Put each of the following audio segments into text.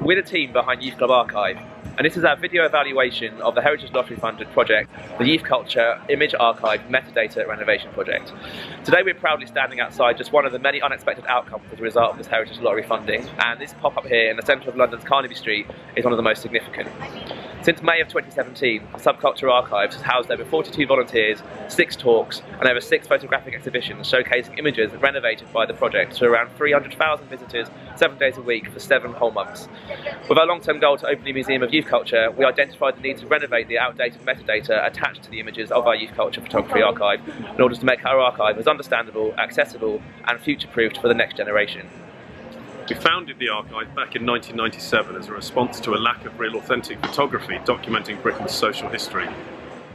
We're the team behind Youth Club Archive, and this is our video evaluation of the Heritage Lottery funded project, the Youth Culture Image Archive Metadata Renovation Project. Today we're proudly standing outside just one of the many unexpected outcomes as a result of this Heritage Lottery funding, and this pop-up here in the centre of London's Carnaby Street is one of the most significant. Since May of 2017, the Subculture Archives has housed over 42 volunteers, 6 talks and over 6 photographic exhibitions showcasing images renovated by the project to around 300,000 visitors 7 days a week for 7 whole months. With our long-term goal to open the Museum of Youth Culture, we identified the need to renovate the outdated metadata attached to the images of our Youth Culture Photography Archive in order to make our archive as understandable, accessible and future-proofed for the next generation. We founded the archive back in 1997 as a response to a lack of real authentic photography documenting Britain's social history.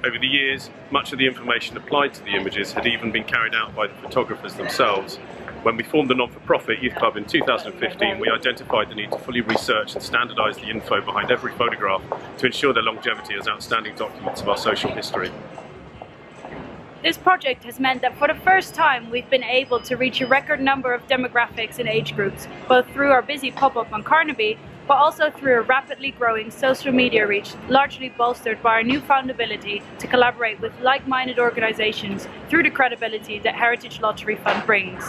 Over the years, much of the information applied to the images had even been carried out by the photographers themselves. When we formed the non-for-profit Youth Club in 2015, we identified the need to fully research and standardise the info behind every photograph to ensure their longevity as outstanding documents of our social history. This project has meant that for the first time we've been able to reach a record number of demographics and age groups, both through our busy pop-up on Carnaby, but also through a rapidly growing social media reach, largely bolstered by our newfound ability to collaborate with like-minded organisations through the credibility that Heritage Lottery Fund brings.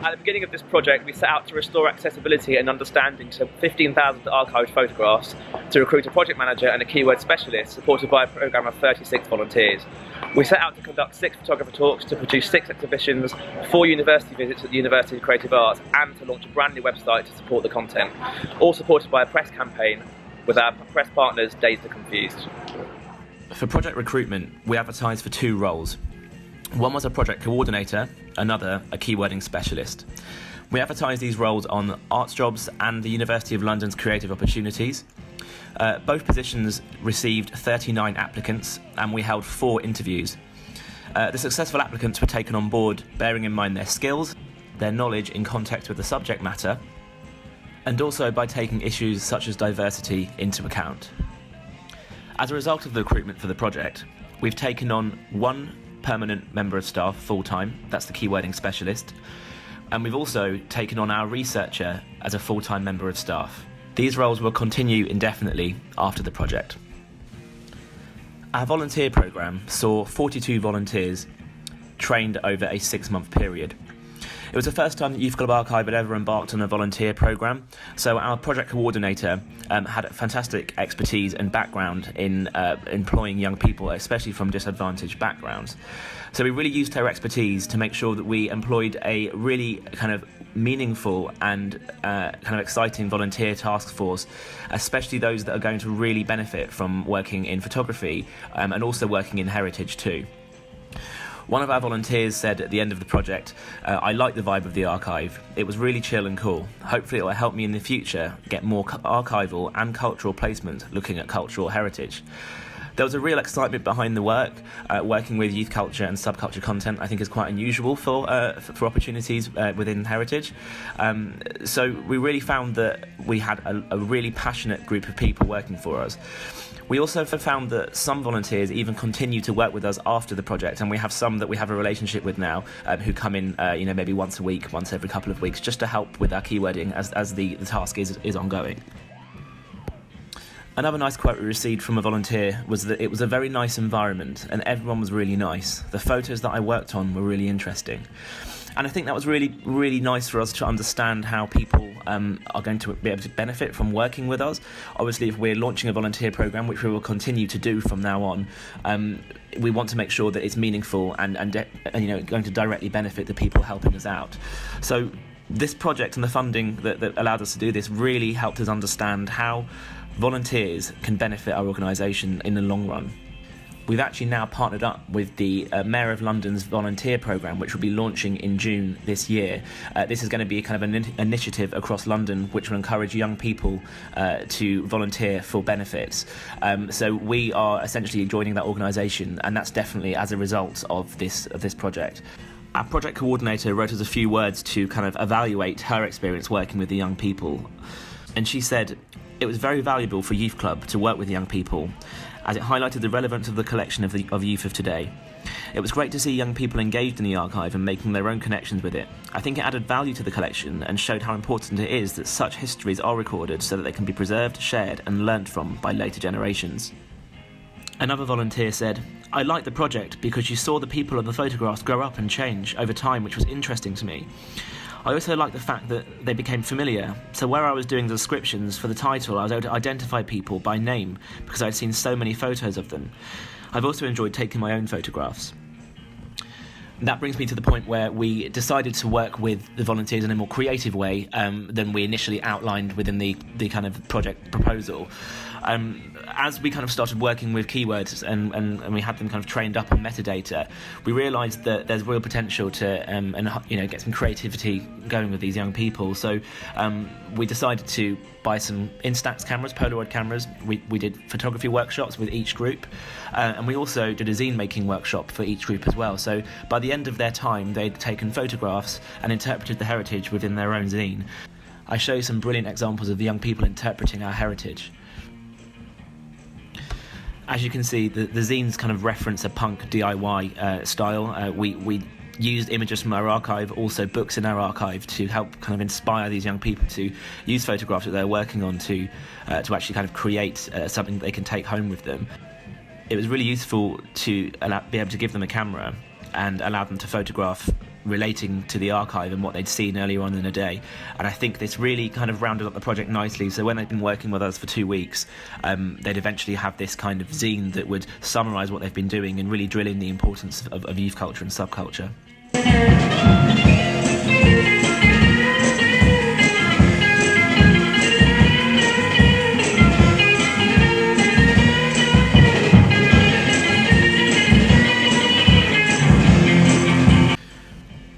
At the beginning of this project, we set out to restore accessibility and understanding to 15,000 archived photographs, to recruit a project manager and a keyword specialist supported by a programme of 36 volunteers. We set out to conduct 6 photographer talks, to produce 6 exhibitions, 4 university visits at the University of Creative Arts, and to launch a brand new website to support the content, all supported by a press campaign with our press partners Dazed and Confused. For project recruitment, we advertised for 2 roles. One was a project coordinator, another a keywording specialist. We advertised these roles on ArtsJobs and the University of London's Creative Opportunities. Both positions received 39 applicants and we held 4 interviews. The successful applicants were taken on board bearing in mind their skills, their knowledge in context with the subject matter, and also by taking issues such as diversity into account. As a result of the recruitment for the project, we've taken on 1 permanent member of staff full-time, that's the keywording specialist, and we've also taken on our researcher as a full-time member of staff. These roles will continue indefinitely after the project. Our volunteer programme saw 42 volunteers trained over a 6-month period. It was the first time that Youth Club Archive had ever embarked on a volunteer programme, so our project coordinator had a fantastic expertise and background in employing young people, especially from disadvantaged backgrounds. So we really used her expertise to make sure that we employed a really kind of meaningful and kind of exciting volunteer task force, especially those that are going to really benefit from working in photography and also working in heritage too. One of our volunteers said at the end of the project, I like the vibe of the archive. It was really chill and cool. Hopefully it will help me in the future get more archival and cultural placement looking at cultural heritage. There was a real excitement behind the work. Working with youth culture and subculture content I think is quite unusual for opportunities within heritage. So we really found that we had a really passionate group of people working for us. We also found that some volunteers even continue to work with us after the project, and we have some that we have a relationship with now who come in maybe once a week, once every couple of weeks, just to help with our keywording as the task is ongoing. Another nice quote we received from a volunteer was that it was a very nice environment and everyone was really nice. The photos that I worked on were really interesting. And I think that was really, really nice for us to understand how people are going to be able to benefit from working with us. Obviously, if we're launching a volunteer programme, which we will continue to do from now on, we want to make sure that it's meaningful and going to directly benefit the people helping us out. So this project and the funding that allowed us to do this really helped us understand how volunteers can benefit our organisation in the long run. We've actually now partnered up with the Mayor of London's volunteer programme, which will be launching in June this year. This is going to be kind of an initiative across London which will encourage young people to volunteer for benefits. So we are essentially joining that organisation, and that's definitely as a result of this project. Our project coordinator wrote us a few words to kind of evaluate her experience working with the young people. And she said, "It was very valuable for Youth Club to work with young people, as it highlighted the relevance of the collection of youth of today. It was great to see young people engaged in the archive and making their own connections with it. I think it added value to the collection and showed how important it is that such histories are recorded so that they can be preserved, shared and learnt from by later generations. Another volunteer said, "I liked the project because you saw the people in the photographs grow up and change over time, which was interesting to me. I also liked the fact that they became familiar, so where I was doing the descriptions for the title, I was able to identify people by name because I'd seen so many photos of them. I've also enjoyed taking my own photographs." That brings me to the point where we decided to work with the volunteers in a more creative way than we initially outlined within the kind of project proposal. As we kind of started working with keywords and we had them kind of trained up on metadata, we realised that there's real potential to get some creativity going with these young people. So we decided to buy some Instax cameras, Polaroid cameras. We did photography workshops with each group, and we also did a zine making workshop for each group as well. So by the end of their time, they'd taken photographs and interpreted the heritage within their own zine. I show you some brilliant examples of the young people interpreting our heritage. As you can see, the zines kind of reference a punk DIY style. We used images from our archive, also books in our archive, to help kind of inspire these young people to use photographs that they're working on to actually kind of create something that they can take home with them. It was really useful to be able to give them a camera and allow them to photograph relating to the archive and what they'd seen earlier on in the day. And I think this really kind of rounded up the project nicely. So when they'd been working with us for 2 weeks, they'd eventually have this kind of zine that would summarise what they've been doing and really drill in the importance of youth culture and subculture.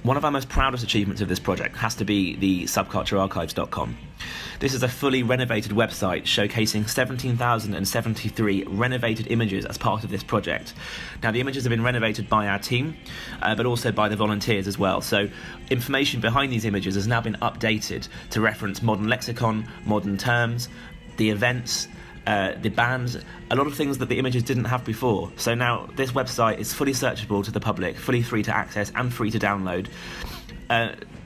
One of our most proudest achievements of this project has to be the subculturearchives.com. This is a fully renovated website showcasing 17,073 renovated images as part of this project. Now, the images have been renovated by our team, but also by the volunteers as well. So information behind these images has now been updated to reference modern lexicon, modern terms, the events, the bands, a lot of things that the images didn't have before. So now this website is fully searchable to the public, fully free to access and free to download.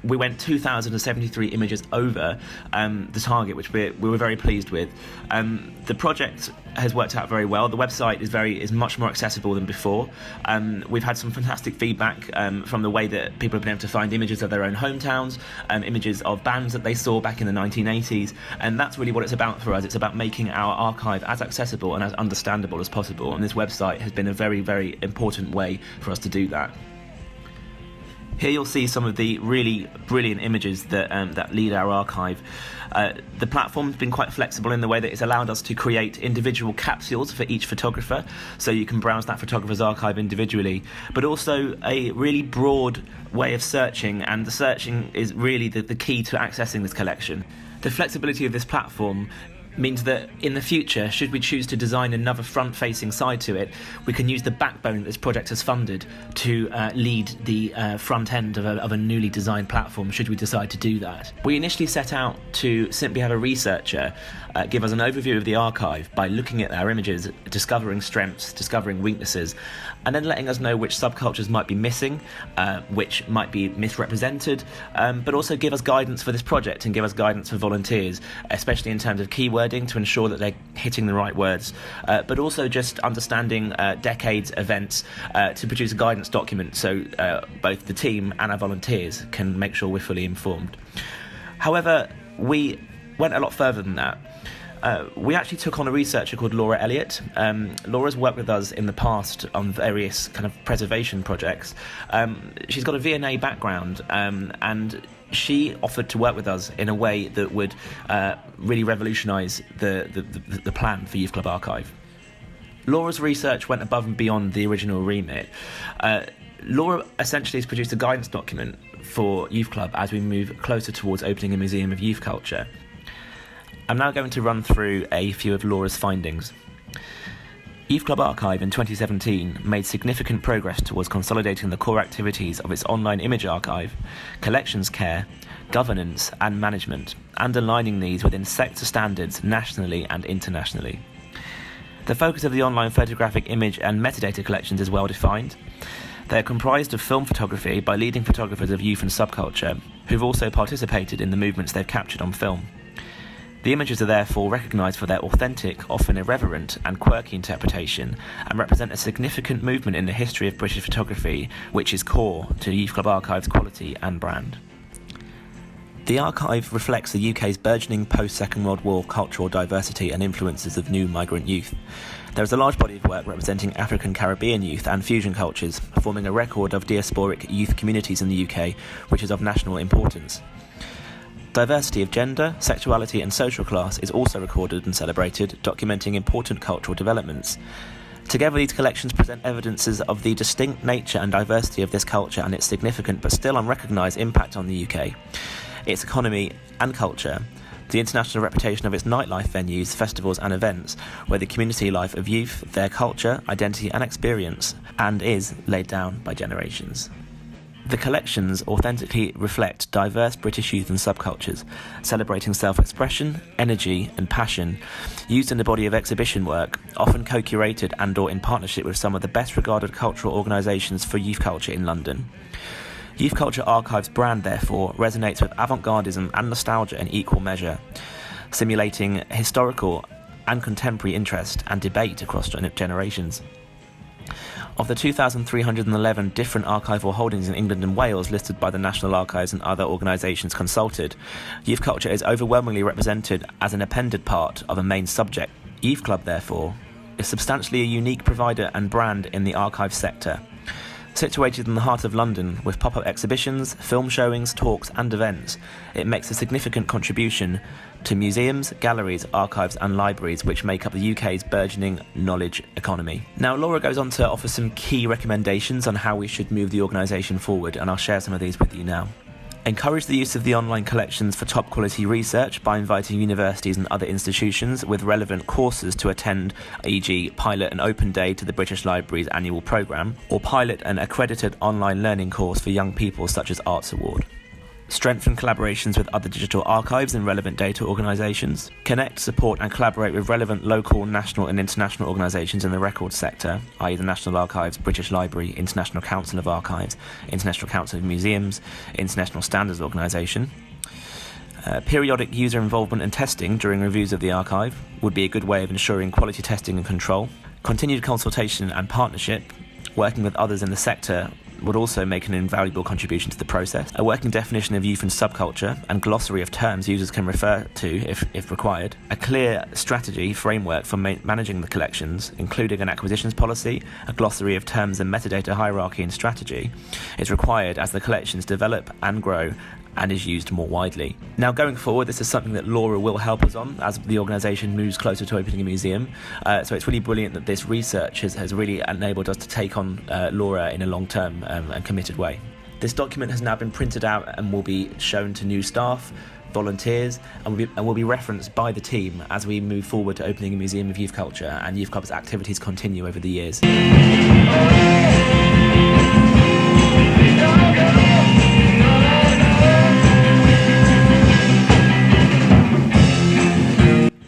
We went 2,073 images over the target, which we were very pleased with. The project has worked out very well. The website is much more accessible than before. We've had some fantastic feedback from the way that people have been able to find images of their own hometowns, images of bands that they saw back in the 1980s, and that's really what it's about for us. It's about making our archive as accessible and as understandable as possible, and this website has been a very, very important way for us to do that. Here you'll see some of the really brilliant images that lead our archive. The platform's been quite flexible in the way that it's allowed us to create individual capsules for each photographer, so you can browse that photographer's archive individually, but also a really broad way of searching, and the searching is really the key to accessing this collection. The flexibility of this platform means that in the future, should we choose to design another front-facing side to it, we can use the backbone that this project has funded to lead the front end of a newly designed platform, should we decide to do that. We initially set out to simply have a researcher give us an overview of the archive by looking at our images, discovering strengths, discovering weaknesses, and then letting us know which subcultures might be missing, which might be misrepresented, but also give us guidance for this project and give us guidance for volunteers, especially in terms of keywords, to ensure that they're hitting the right words, but also just understanding decades events to produce a guidance document so both the team and our volunteers can make sure we're fully informed. However, we went a lot further than that. We actually took on a researcher called Laura Elliott. Laura's worked with us in the past on various kind of preservation projects. She's got a V&A background, and she offered to work with us in a way that would really revolutionise the plan for Youth Club Archive. Laura's research went above and beyond the original remit. Laura essentially has produced a guidance document for Youth Club as we move closer towards opening a museum of youth culture. I'm now going to run through a few of Laura's findings. Youth Club Archive in 2017 made significant progress towards consolidating the core activities of its online image archive, collections care, governance and management, and aligning these within sector standards nationally and internationally. The focus of the online photographic image and metadata collections is well defined. They are comprised of film photography by leading photographers of youth and subculture, who've also participated in the movements they've captured on film. The images are therefore recognised for their authentic, often irreverent and quirky interpretation, and represent a significant movement in the history of British photography, which is core to Youth Club Archive's quality and brand. The archive reflects the UK's burgeoning post-Second World War cultural diversity and influences of new migrant youth. There is a large body of work representing African Caribbean youth and fusion cultures, forming a record of diasporic youth communities in the UK, which is of national importance. Diversity of gender, sexuality and social class is also recorded and celebrated, documenting important cultural developments. Together, these collections present evidences of the distinct nature and diversity of this culture and its significant but still unrecognised impact on the UK, its economy and culture, the international reputation of its nightlife venues, festivals and events, where the community life of youth, their culture, identity and experience, and is laid down by generations. The collections authentically reflect diverse British youth and subcultures, celebrating self-expression, energy and passion, used in the body of exhibition work, often co-curated and/or in partnership with some of the best-regarded cultural organisations for youth culture in London. Youth Culture Archive's brand, therefore, resonates with avant-gardism and nostalgia in equal measure, simulating historical and contemporary interest and debate across generations. Of the 2,311 different archival holdings in England and Wales listed by the National Archives and other organisations consulted, youth culture is overwhelmingly represented as an appended part of a main subject. Youth Club, therefore, is substantially a unique provider and brand in the archive sector. Situated in the heart of London, with pop-up exhibitions, film showings, talks and events, it makes a significant contribution to museums, galleries, archives and libraries which make up the UK's burgeoning knowledge economy. Now, Laura goes on to offer some key recommendations on how we should move the organisation forward, and I'll share some of these with you now. Encourage the use of the online collections for top quality research by inviting universities and other institutions with relevant courses to attend, e.g. pilot an open day to the British Library's annual programme, or pilot an accredited online learning course for young people such as Arts Award. Strengthen collaborations with other digital archives and relevant data organisations. Connect, support and collaborate with relevant local, national and international organisations in the records sector, i.e. the National Archives, British Library, International Council of Archives, International Council of Museums, International Standards Organisation. Periodic user involvement and testing during reviews of the archive would be a good way of ensuring quality testing and control. Continued consultation and partnership, working with others in the sector, would also make an invaluable contribution to the process. A working definition of youth and subculture and glossary of terms users can refer to if required. A clear strategy framework for managing the collections, including an acquisitions policy, a glossary of terms and metadata hierarchy and strategy, is required as the collections develop and grow and is used more widely. Now, going forward, this is something that Laura will help us on as the organisation moves closer to opening a museum. So it's really brilliant that this research has really enabled us to take on Laura in a long-term and committed way. This document has now been printed out and will be shown to new staff, volunteers, and will be referenced by the team as we move forward to opening a museum of youth culture and Youth Club's activities continue over the years.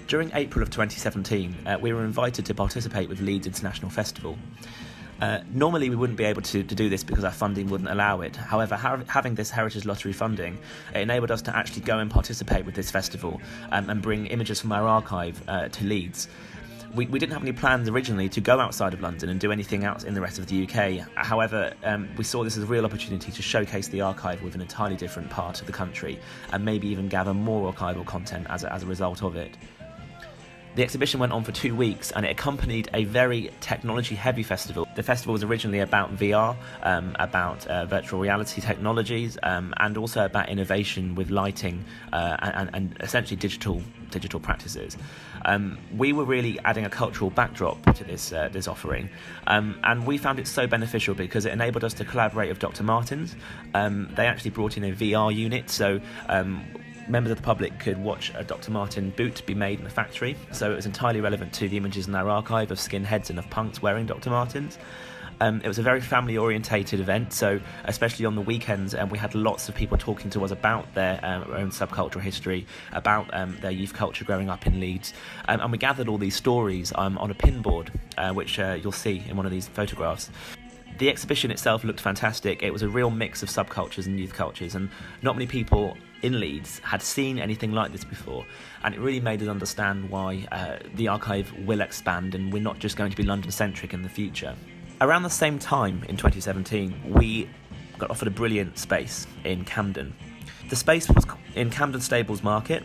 During April of 2017, we were invited to participate with Leeds International Festival. Normally we wouldn't be able to do this because our funding wouldn't allow it. However, having this Heritage Lottery funding, it enabled us to actually go and participate with this festival and bring images from our archive to Leeds. We didn't have any plans originally to go outside of London and do anything else in the rest of the UK. However, we saw this as a real opportunity to showcase the archive with an entirely different part of the country and maybe even gather more archival content as a result of it. The exhibition went on for 2 weeks and it accompanied a very technology-heavy festival. The festival was originally about VR, about virtual reality technologies, and also about innovation with lighting and essentially digital practices. We were really adding a cultural backdrop to this offering, and we found it so beneficial because it enabled us to collaborate with Dr. Martens. They actually brought in a VR unit, so members of the public could watch a Dr. Marten boot be made in a factory, so it was entirely relevant to the images in our archive of skinheads and of punks wearing Dr. Martens. It was a very family-orientated event, so especially on the weekends, we had lots of people talking to us about their own subcultural history, about their youth culture growing up in Leeds, and we gathered all these stories on a pinboard, which you'll see in one of these photographs. The exhibition itself looked fantastic. It was a real mix of subcultures and youth cultures, and not many people in Leeds had seen anything like this before, and it really made us understand why the archive will expand and we're not just going to be London-centric in the future. Around the same time in 2017, we got offered a brilliant space in Camden. The space was in Camden Stables Market.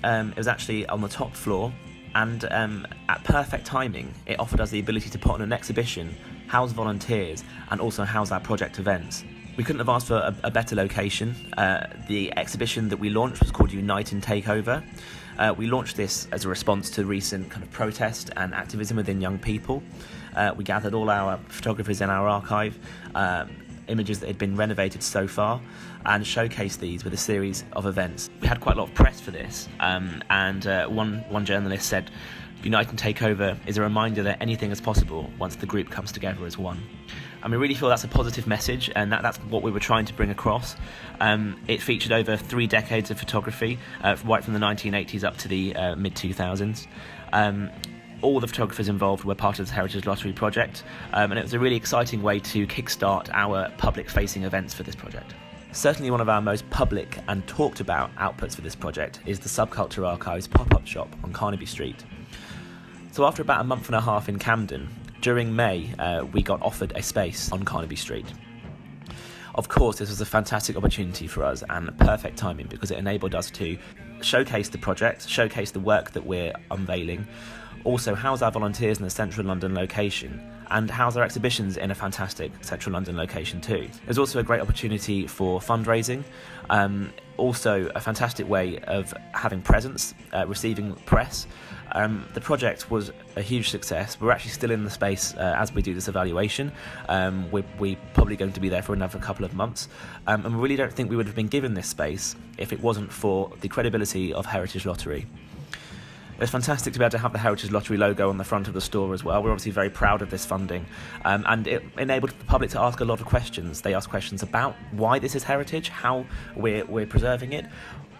It was actually on the top floor, and at perfect timing, it offered us the ability to put on an exhibition, house volunteers, and also house our project events. We couldn't have asked for a better location. The exhibition that we launched was called Unite and Take Over. We launched this as a response to recent kind of protest and activism within young people. We gathered all our photographers in our archive, images that had been renovated so far, and showcased these with a series of events. We had quite a lot of press for this, and one journalist said, "Unite and Take Over is a reminder that anything is possible once the group comes together as one." And we really feel that's a positive message, and that's what we were trying to bring across. It featured over 3 decades of photography, right from the 1980s up to the mid-2000s. All the photographers involved were part of the Heritage Lottery project, and it was a really exciting way to kickstart our public-facing events for this project. Certainly one of our most public and talked about outputs for this project is the Subculture Archives pop-up shop on Carnaby Street. So after about a month and a half in Camden, during May we got offered a space on Carnaby Street. Of course, this was a fantastic opportunity for us and perfect timing, because it enabled us to showcase the project, showcase the work that we're unveiling, also house our volunteers in a central London location, and house our exhibitions in a fantastic central London location too. There's also a great opportunity for fundraising, also a fantastic way of having presence, receiving press. The project was a huge success. We're actually still in the space as we do this evaluation. We're probably going to be there for another couple of months, and we really don't think we would have been given this space if it wasn't for the credibility of Heritage Lottery. It's fantastic to be able to have the Heritage Lottery logo on the front of the store as well. We're obviously very proud of this funding, and it enabled the public to ask a lot of questions. They asked questions about why this is heritage, how we're preserving it,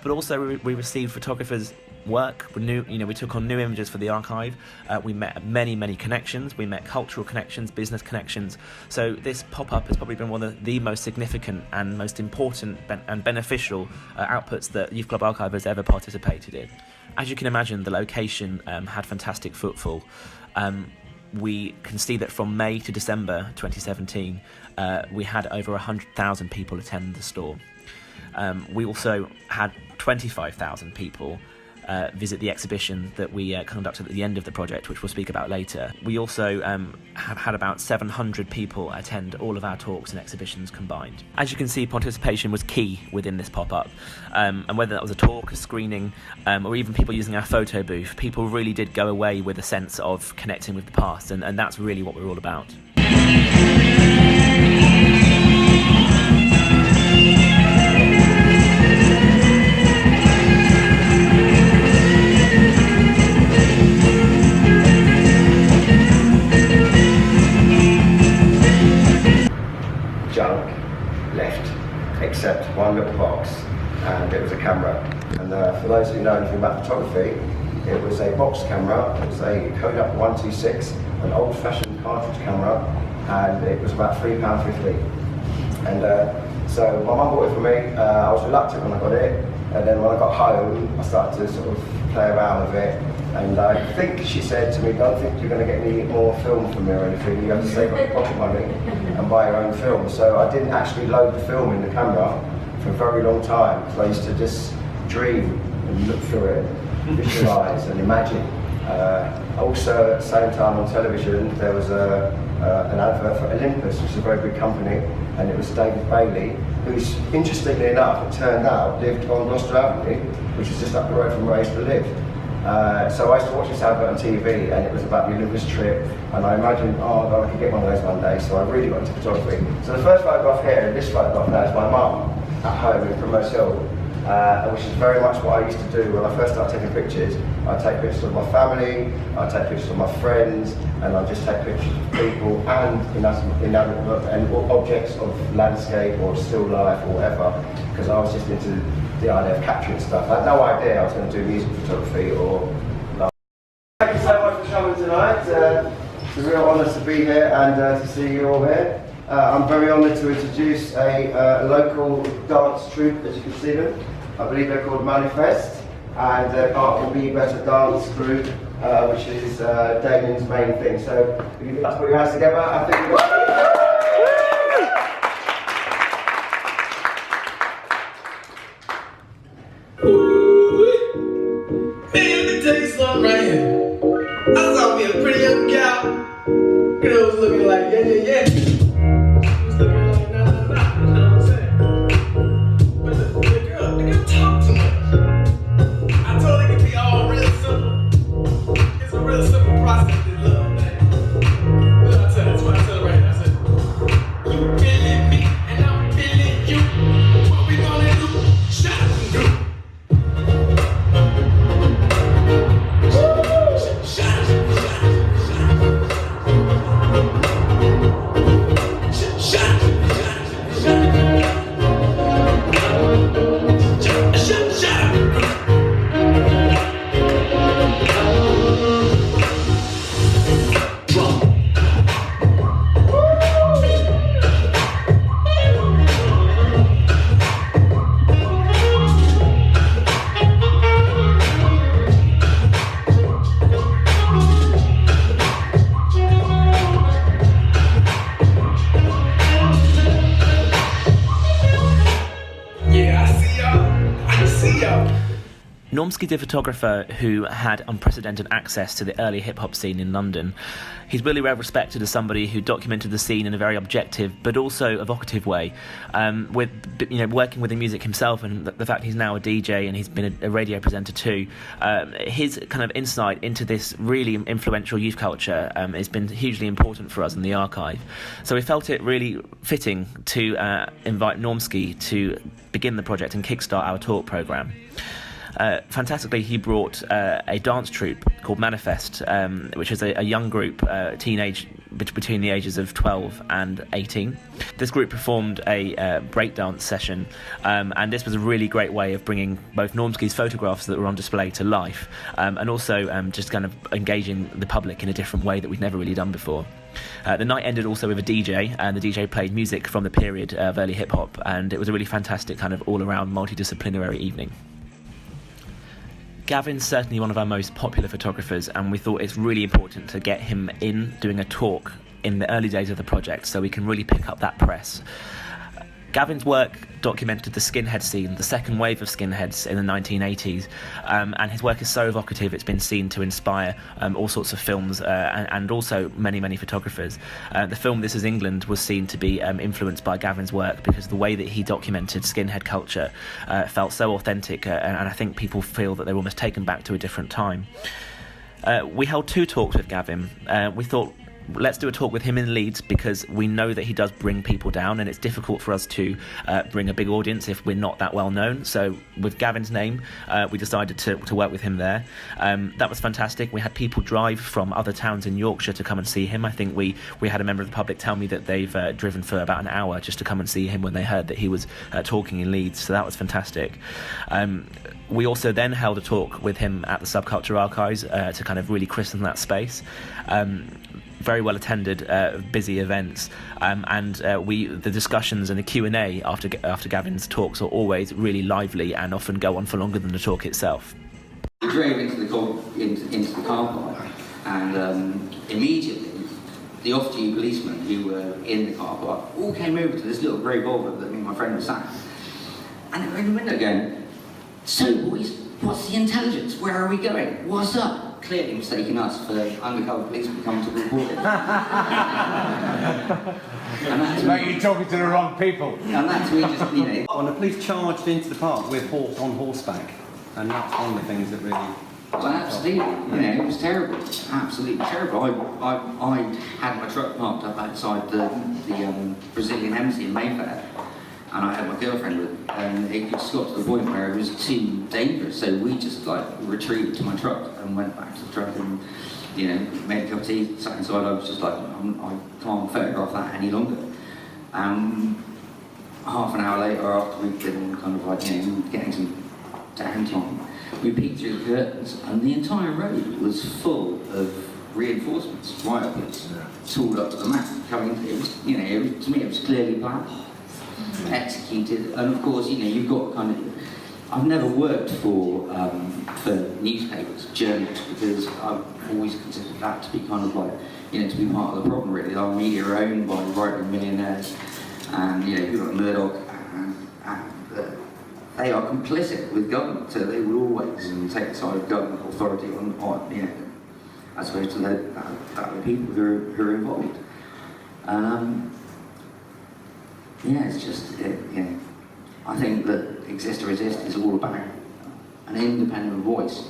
but also we received photographers' work. We took on new images for the archive. We met many connections. We met cultural connections, business connections. So this pop-up has probably been one of the most significant and most important and beneficial outputs that Youth Club Archive has ever participated in. As you can imagine, the location had fantastic footfall. We can see that from May to December 2017, we had over 100,000 people attend the store. We also had 25,000 people visit the exhibition that we conducted at the end of the project, which we'll speak about later. We also have had about 700 people attend all of our talks and exhibitions combined. As you can see, participation was key within this pop-up, and whether that was a talk, a screening, or even people using our photo booth, people really did go away with a sense of connecting with the past, and that's really what we're all about. Junk left, except one little box, and it was a camera. And for those who know anything about photography, it was a box camera. It was a Kodak 126, an old-fashioned cartridge camera, and it was about £3.50. And so my mum bought it for me. I was reluctant when I got it, and then when I got home, I started to sort of play around with it. And I think she said to me, "Don't think you're going to get any more film from me or anything. You have to save up your pocket money and buy your own film." So I didn't actually load the film in the camera for a very long time, because I used to just dream and look through it, visualise and imagine. Also, at the same time on television, there was an advert for Olympus, which is a very big company, and it was David Bailey, who's, interestingly enough, it turned out, lived on Gloucester Avenue, which is just up the road from where I used to live. So I used to watch this advert on TV, and it was about the Olympus trip, and I imagined, oh God, I could get one of those one day, so I really got into photography. So the first photograph here, this photograph now, is my mum at home in Primrose Hill, which is very much what I used to do when I first started taking pictures. I'd take pictures of my family, I'd take pictures of my friends, and I'd just take pictures of people and inanimate and objects of landscape or still life or whatever, because I was just into the idea of capturing stuff. I had no idea I was going to do music photography or love. Thank you so much for coming tonight. It's a real honour to be here and to see you all here. I'm very honoured to introduce a local dance troupe, as you can see them. I believe they're called Manifest, and their Art Can Be Better dance group, which is Damien's main thing. So if you'd like to put your hands together, I think we've got... Normski, the photographer who had unprecedented access to the early hip-hop scene in London. He's really well respected as somebody who documented the scene in a very objective but also evocative way, with working with the music himself, and the fact he's now a DJ and he's been a radio presenter too. His kind of insight into this really influential youth culture has been hugely important for us in the archive. So we felt it really fitting to invite Normski to begin the project and kickstart our talk programme. Fantastically, he brought a dance troupe called Manifest, which is a young group, teenage, between the ages of 12 and 18. This group performed a breakdance session, and this was a really great way of bringing both Normski's photographs that were on display to life, and also just kind of engaging the public in a different way that we'd never really done before. The night ended also with a DJ, and the DJ played music from the period of early hip-hop, and it was a really fantastic kind of all-around multidisciplinary evening. Gavin's certainly one of our most popular photographers, and we thought it's really important to get him in doing a talk in the early days of the project so we can really pick up that press. Gavin's work documented the skinhead scene, the second wave of skinheads in the 1980s, and his work is so evocative it's been seen to inspire all sorts of films and also many, many photographers. The film This Is England was seen to be influenced by Gavin's work because the way that he documented skinhead culture felt so authentic, and I think people feel that they're almost taken back to a different time. We held two talks with Gavin. We thought, let's do a talk with him in Leeds because we know that he does bring people down, and it's difficult for us to bring a big audience if we're not that well known. So with Gavin's name, we decided to work with him there. That was fantastic. We had people drive from other towns in Yorkshire to come and see him. I think we had a member of the public tell me that they've driven for about an hour just to come and see him when they heard that he was talking in Leeds. So that was fantastic. We also then held a talk with him at the Subculture Archives to kind of really christen that space. Very well attended, busy events, and the discussions and the Q&A after Gavin's talks are always really lively and often go on for longer than the talk itself. We drove into the car park, and immediately the off-duty policemen who were in the car park all came over to this little grey Volvo that me and my friend was sat in, and they were in the window going, "So boys, what's the intelligence? Where are we going? What's up?" Clearly mistaking us for undercover policemen coming to report it. And that's like you're talking to the wrong people. And that's we just, When the police charged into the park with on horseback, and that's one of the things that really... Well, absolutely. It was terrible. Absolutely terrible. I had my truck parked up outside the Brazilian Embassy in Mayfair, and I had my girlfriend with, and it just got to the point where it was too dangerous, so we just retreated to my truck and went back to the truck and made a cup of tea, sat inside. I was just like, I can't photograph that any longer. Half an hour later, after we'd been kind of getting some downtime, we peeked through the curtains and the entire road was full of reinforcements right up its tooled up to the max. Coming, it was, you know, to me it was clearly planned, executed, and of course, you know, you've got kind of. I've never worked for newspapers, journals, because I've always considered that to be kind of like, you know, to be part of the problem really. Our media are owned by right-wing millionaires, and you know, people like Murdoch, and they are complicit with government, so they will always take the side of government authority on you know, as opposed to the people who are involved. Yeah, it's just, you know, I think that Exist to Resist is all about an independent voice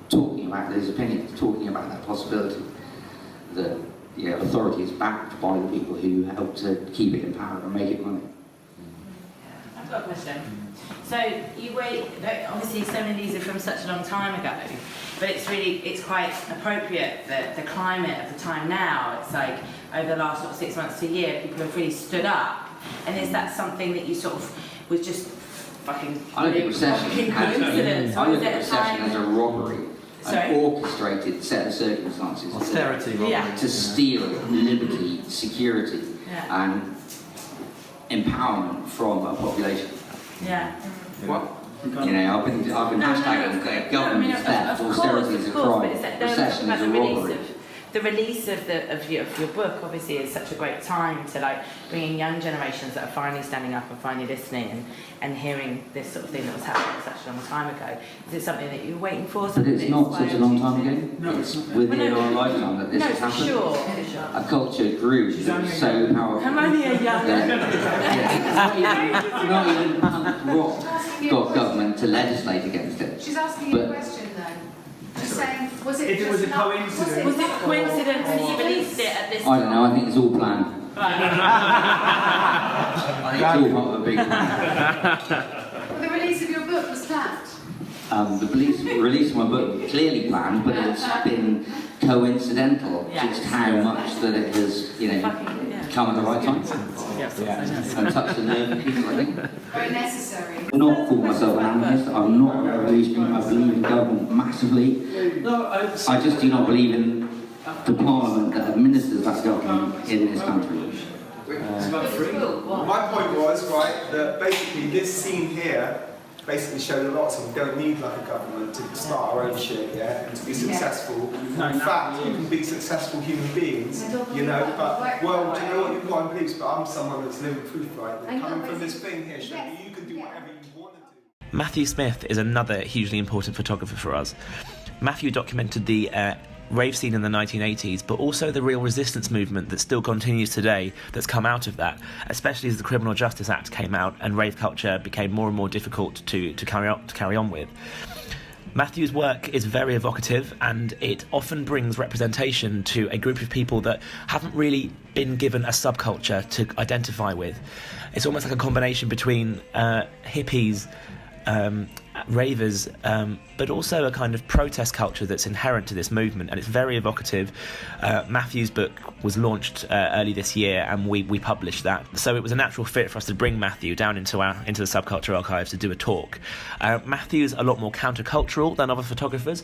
talking about those opinions, talking about that possibility that, you know, authority is backed by the people who help to keep it in power and make it money. I've got a question. So you wait, obviously so many of these are from such a long time ago, but it's quite appropriate that the climate of the time now, it's like over the last sort of 6 months to a year, people have really stood up. And is that something that you sort of was just fucking I look at recession coincidence? I look at recession as a robbery, Sorry? an orchestrated set of circumstances. Austerity, robbery. Yeah. To steal liberty, security, Yeah. and empowerment from a population. Yeah. What? You know, I've been hashtagging government theft, austerity is a crime, recession is a robbery. The release of your book obviously is such a great time to like bring in young generations that are finally standing up and finally listening and hearing this sort of thing that was happening such a long time ago. Is it something that you're waiting for? But it's not such a long time ago. It's within our lifetime that this has happened. Sure. A culture grew so powerful. I'm only a young Not even punk rock got government to legislate against it. She's asking you a question though. She's saying, was it If it was a coincidence. Was it coincidence that you released it at this I don't time? know, I think it's all planned. I think it's all part of a big plan. Well, the release of your book was planned. The release of my book clearly planned, but it's been coincidental just how much that it has, you know, come at the right time. And touched the nerve of people, I think. Very necessary. I'm not call myself an anarchist, I'm not a revolutionary, I believe in government massively. I just do not believe in the parliament that administers that government in this country. My point was, right, that basically this scene here basically showed a lot, so we don't need like a government to start our own shit, yeah, and to be successful. In fact, you can be successful human beings, you know, but, well, do you know what, I'm pleased, but I'm someone that's living proof, right, that coming from this thing here, showing you can do whatever you want to do. Matthew Smith is another hugely important photographer for us. Matthew documented the rave scene in the 1980s, but also the real resistance movement that still continues today that's come out of that, especially as the Criminal Justice Act came out and rave culture became more and more difficult to carry on with. Matthew's work is very evocative, and it often brings representation to a group of people that haven't really been given a subculture to identify with. It's almost like a combination between hippies, ravers, but also a kind of protest culture that's inherent to this movement, and it's very evocative. Matthew's book was launched early this year, and we published that, so it was a natural fit for us to bring Matthew down into the Subculture Archives to do a talk. Matthew's a lot more countercultural than other photographers,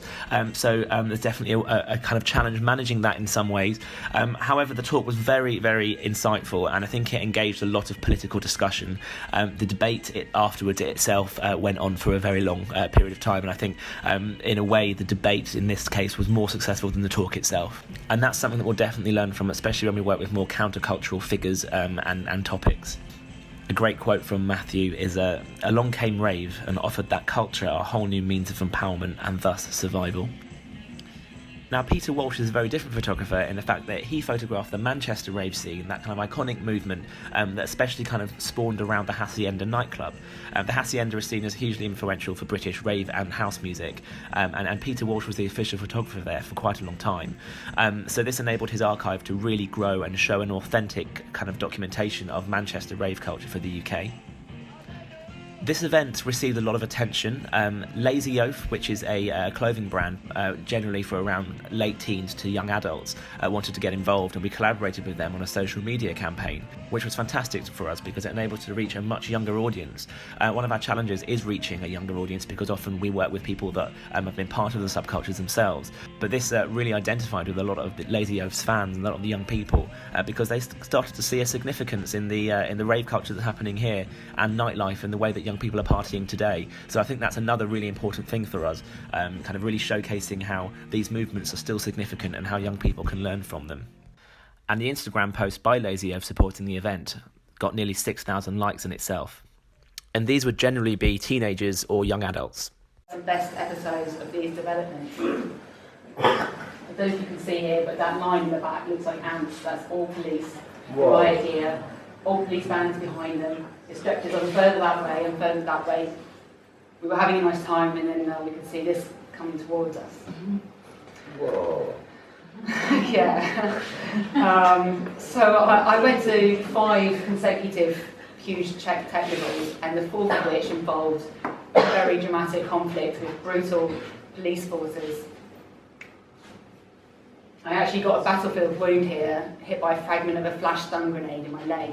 so there's definitely a kind of challenge managing that in some ways. However, the talk was very, very insightful, and I think it engaged a lot of political discussion. The debate afterwards itself went on for a very long period of time, and I think in a way the debate in this case was more successful than the talk itself, and that's something that we'll definitely learn from, especially when we work with more countercultural figures and topics. A great quote from Matthew is, along came rave and offered that culture a whole new means of empowerment and thus survival. Now, Peter Walsh is a very different photographer in the fact that he photographed the Manchester rave scene, that kind of iconic movement that especially kind of spawned around the Hacienda nightclub. The Hacienda is seen as hugely influential for British rave and house music, and Peter Walsh was the official photographer there for quite a long time. So this enabled his archive to really grow and show an authentic kind of documentation of Manchester rave culture for the UK. This event received a lot of attention. Lazy Oaf, which is a clothing brand generally for around late teens to young adults, wanted to get involved, and we collaborated with them on a social media campaign, which was fantastic for us because it enabled us to reach a much younger audience. One of our challenges is reaching a younger audience because often we work with people that have been part of the subcultures themselves. But this really identified with a lot of the Lazy Oaf's fans and a lot of the young people because they started to see a significance in the rave culture that's happening here and nightlife and the way that young people are partying today. So I think that's another really important thing for us, kind of really showcasing how these movements are still significant and how young people can learn from them. And the Instagram post by Lazy Oaf supporting the event got nearly 6,000 likes in itself. And these would generally be teenagers or young adults. The best episodes of these developments. I don't know if you can see here, but that line in the back looks like ants. That's all police. Right here. All police vans behind them. The stretchers on further that way and further that way. We were having a nice time, and then we could see this coming towards us. Whoa. Yeah. So I went to 5 consecutive huge Czech technicals, and the 4th of which involved a very dramatic conflict with brutal police forces. I actually got a battlefield wound here, hit by a fragment of a flash stun grenade in my leg.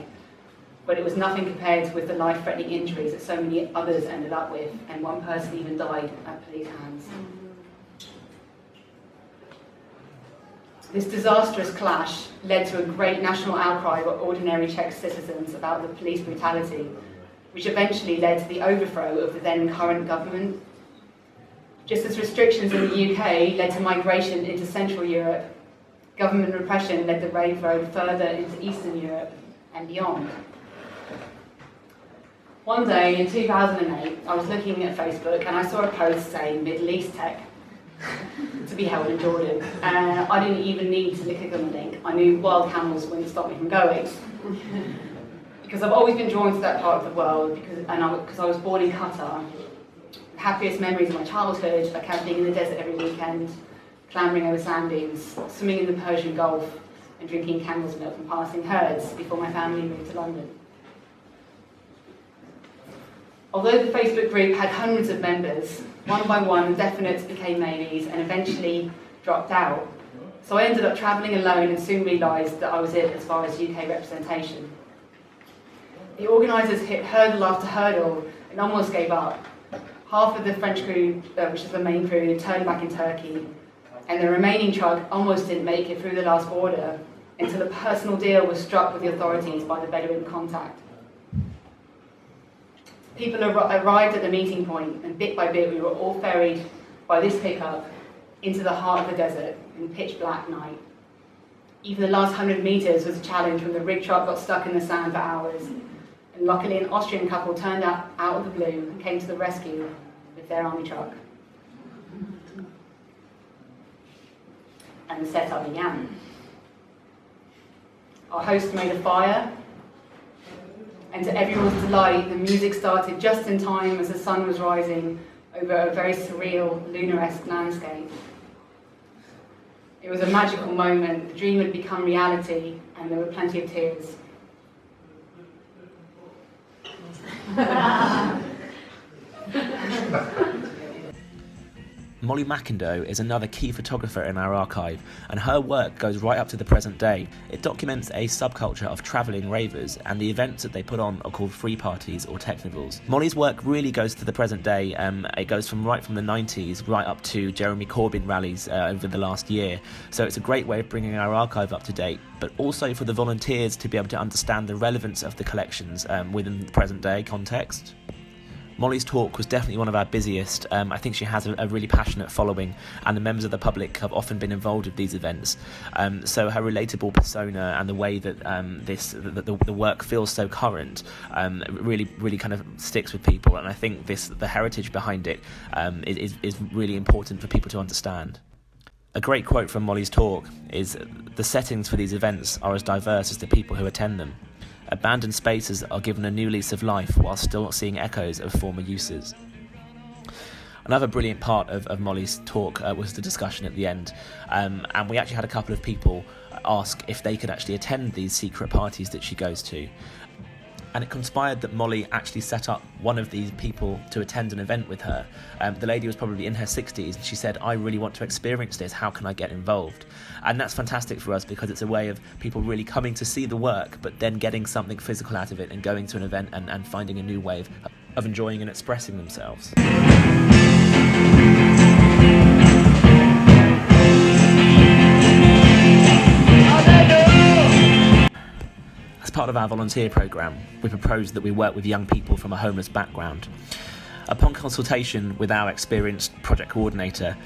But it was nothing compared with the life-threatening injuries that so many others ended up with, and one person even died at police hands. This disastrous clash led to a great national outcry by ordinary Czech citizens about the police brutality, which eventually led to the overthrow of the then current government. Just as restrictions in the UK led to migration into Central Europe, government repression led the rave road further into Eastern Europe and beyond. One day in 2008, I was looking at Facebook and I saw a post saying Middle East Tech to be held in Jordan. I didn't even need to click on the link. I knew wild camels wouldn't stop me from going. Because I've always been drawn to that part of the world because I was born in Qatar. The happiest memories of my childhood are camping in the desert every weekend, clambering over sand dunes, swimming in the Persian Gulf, and drinking camel's milk and passing herds before my family moved to London. Although the Facebook group had hundreds of members, one by one the definites became maybes and eventually dropped out. So I ended up travelling alone and soon realised that I was it as far as UK representation. The organisers hit hurdle after hurdle and almost gave up. Half of the French crew, which is the main crew, turned back in Turkey, and the remaining truck almost didn't make it through the last border until a personal deal was struck with the authorities by the Bedouin contact. People arrived at the meeting point, and bit by bit we were all ferried by this pickup into the heart of the desert in pitch black night. Even the last 100 metres was a challenge when the rig truck got stuck in the sand for hours, and luckily an Austrian couple turned out of the blue and came to the rescue with their army truck. And the setup began. Our host made a fire, and to everyone's delight, the music started just in time as the sun was rising over a very surreal, lunar-esque landscape. It was a magical moment. The dream had become reality, and there were plenty of tears. Molly McIndoe is another key photographer in our archive, and her work goes right up to the present day. It documents a subculture of travelling ravers, and the events that they put on are called free parties or technivals. Molly's work really goes to the present day. It goes from the 90s right up to Jeremy Corbyn rallies over the last year. So it's a great way of bringing our archive up to date, but also for the volunteers to be able to understand the relevance of the collections within the present day context. Molly's talk was definitely one of our busiest. I think she has a really passionate following, and the members of the public have often been involved with these events. So her relatable persona and the way that the work feels so current really kind of sticks with people. And I think the heritage behind it is really important for people to understand. A great quote from Molly's talk is, "The settings for these events are as diverse as the people who attend them. Abandoned spaces are given a new lease of life while still seeing echoes of former uses." Another brilliant part of Molly's talk was the discussion at the end, and we actually had a couple of people ask if they could actually attend these secret parties that she goes to. And it conspired that Molly actually set up one of these people to attend an event with her. The lady was probably in her 60s, and she said, I really want to experience this, how can I get involved? And that's fantastic for us because it's a way of people really coming to see the work, but then getting something physical out of it and going to an event and finding a new way of enjoying and expressing themselves. As part of our volunteer programme, we proposed that we work with young people from a homeless background. Upon consultation with our experienced project coordinator,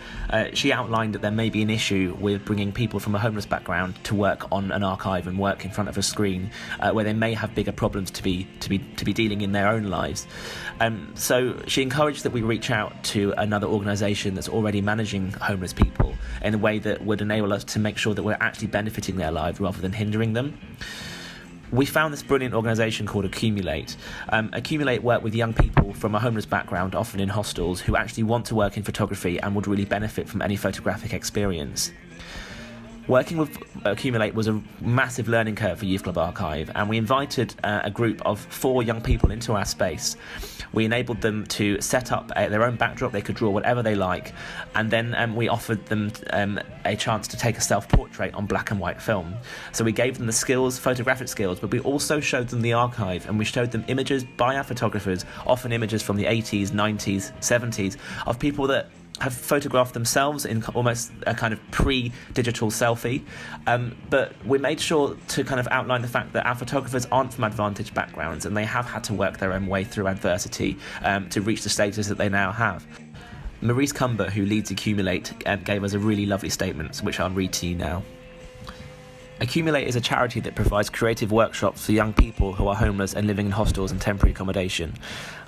she outlined that there may be an issue with bringing people from a homeless background to work on an archive and work in front of a screen, where they may have bigger problems to be dealing in their own lives. So she encouraged that we reach out to another organisation that's already managing homeless people in a way that would enable us to make sure that we're actually benefiting their lives rather than hindering them. We found this brilliant organisation called Accumulate. Accumulate work with young people from a homeless background, often in hostels, who actually want to work in photography and would really benefit from any photographic experience. Working with Accumulate was a massive learning curve for Youth Club Archive, and we invited a group of 4 young people into our space. We enabled them to set up their own backdrop. They could draw whatever they like, and then we offered them a chance to take a self-portrait on black and white film. So we gave them the skills, photographic skills, but we also showed them the archive, and we showed them images by our photographers, often images from the 80s, 90s, 70s, of people that have photographed themselves in almost a kind of pre-digital selfie, but we made sure to kind of outline the fact that our photographers aren't from advantaged backgrounds and they have had to work their own way through adversity to reach the status that they now have. Maurice Cumber, who leads Accumulate, gave us a really lovely statement, which I'll read to you now. Accumulate is a charity that provides creative workshops for young people who are homeless and living in hostels and temporary accommodation.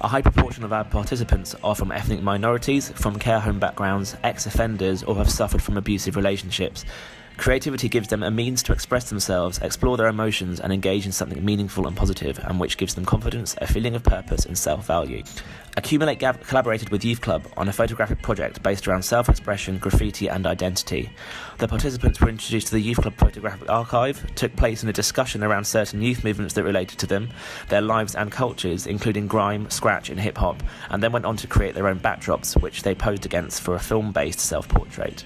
A high proportion of our participants are from ethnic minorities, from care home backgrounds, ex-offenders, or have suffered from abusive relationships. Creativity gives them a means to express themselves, explore their emotions, and engage in something meaningful and positive, and which gives them confidence, a feeling of purpose, and self-value. Accumulate collaborated with Youth Club on a photographic project based around self-expression, graffiti, and identity. The participants were introduced to the Youth Club Photographic Archive, took place in a discussion around certain youth movements that related to them, their lives and cultures, including grime, scratch, and hip-hop, and then went on to create their own backdrops, which they posed against for a film-based self-portrait.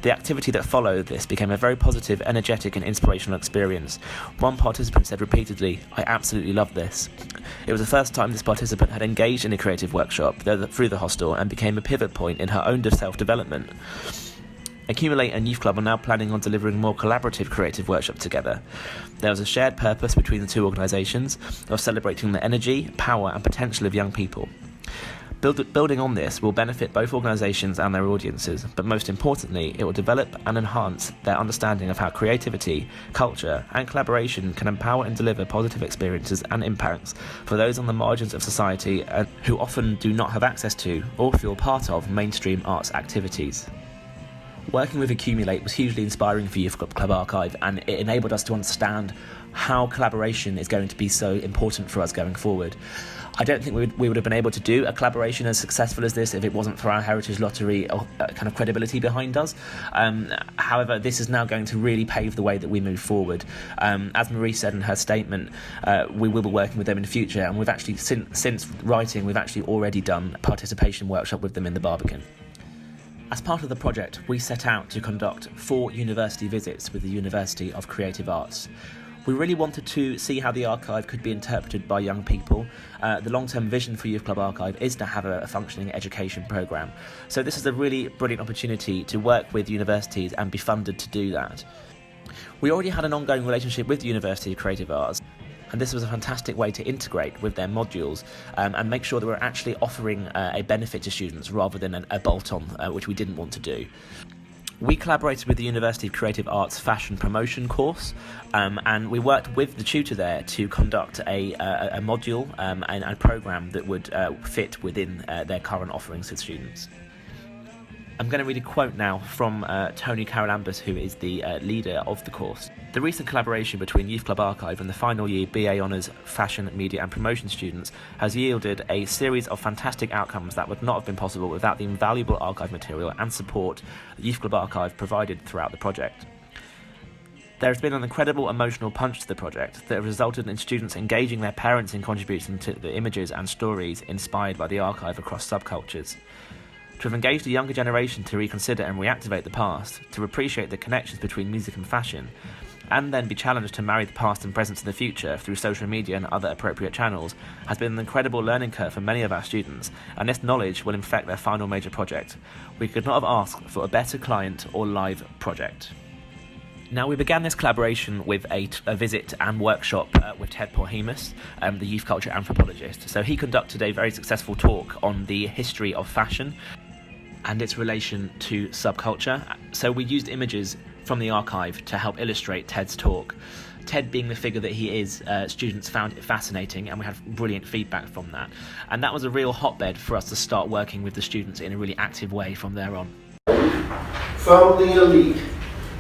The activity that followed this became a very positive, energetic and inspirational experience. One participant said repeatedly, "I absolutely love this." It was the first time this participant had engaged in a creative workshop through the hostel and became a pivot point in her own self-development. Accumulate and Youth Club are now planning on delivering more collaborative creative workshops together. There was a shared purpose between the two organisations of celebrating the energy, power and potential of young people. Building on this will benefit both organisations and their audiences, but most importantly, it will develop and enhance their understanding of how creativity, culture and collaboration can empower and deliver positive experiences and impacts for those on the margins of society who often do not have access to or feel part of mainstream arts activities. Working with Accumulate was hugely inspiring for Youth Club Archive, and it enabled us to understand how collaboration is going to be so important for us going forward. I don't think we would have been able to do a collaboration as successful as this if it wasn't for our Heritage Lottery kind of credibility behind us. However, this is now going to really pave the way that we move forward. As Marie said in her statement, we will be working with them in the future, and we've actually, since writing, we've actually already done a participation workshop with them in the Barbican. As part of the project, we set out to conduct 4 university visits with the University of Creative Arts. We really wanted to see how the archive could be interpreted by young people. The long-term vision for Youth Club Archive is to have a functioning education programme. So this is a really brilliant opportunity to work with universities and be funded to do that. We already had an ongoing relationship with the University of Creative Arts, and this was a fantastic way to integrate with their modules and make sure that we're actually offering a benefit to students rather than a bolt-on, which we didn't want to do. We collaborated with the University of Creative Arts Fashion Promotion course, and we worked with the tutor there to conduct a module and a programme that would fit within their current offerings to students. I'm going to read a quote now from Tony Carolambus, who is the leader of the course. The recent collaboration between Youth Club Archive and the final year BA Honours Fashion, Media and Promotion students has yielded a series of fantastic outcomes that would not have been possible without the invaluable archive material and support that Youth Club Archive provided throughout the project. There has been an incredible emotional punch to the project that has resulted in students engaging their parents in contributing to the images and stories inspired by the archive across subcultures. To have engaged a younger generation to reconsider and reactivate the past, to appreciate the connections between music and fashion, and then be challenged to marry the past and present to the future through social media and other appropriate channels, has been an incredible learning curve for many of our students, and this knowledge will infect their final major project. We could not have asked for a better client or live project. Now, we began this collaboration with a visit and workshop with Ted Porhemus, the youth culture anthropologist. So he conducted a very successful talk on the history of fashion and its relation to subculture. So we used images from the archive to help illustrate Ted's talk. Ted being the figure that he is, students found it fascinating, and we had brilliant feedback from that. And that was a real hotbed for us to start working with the students in a really active way from there on. From the elite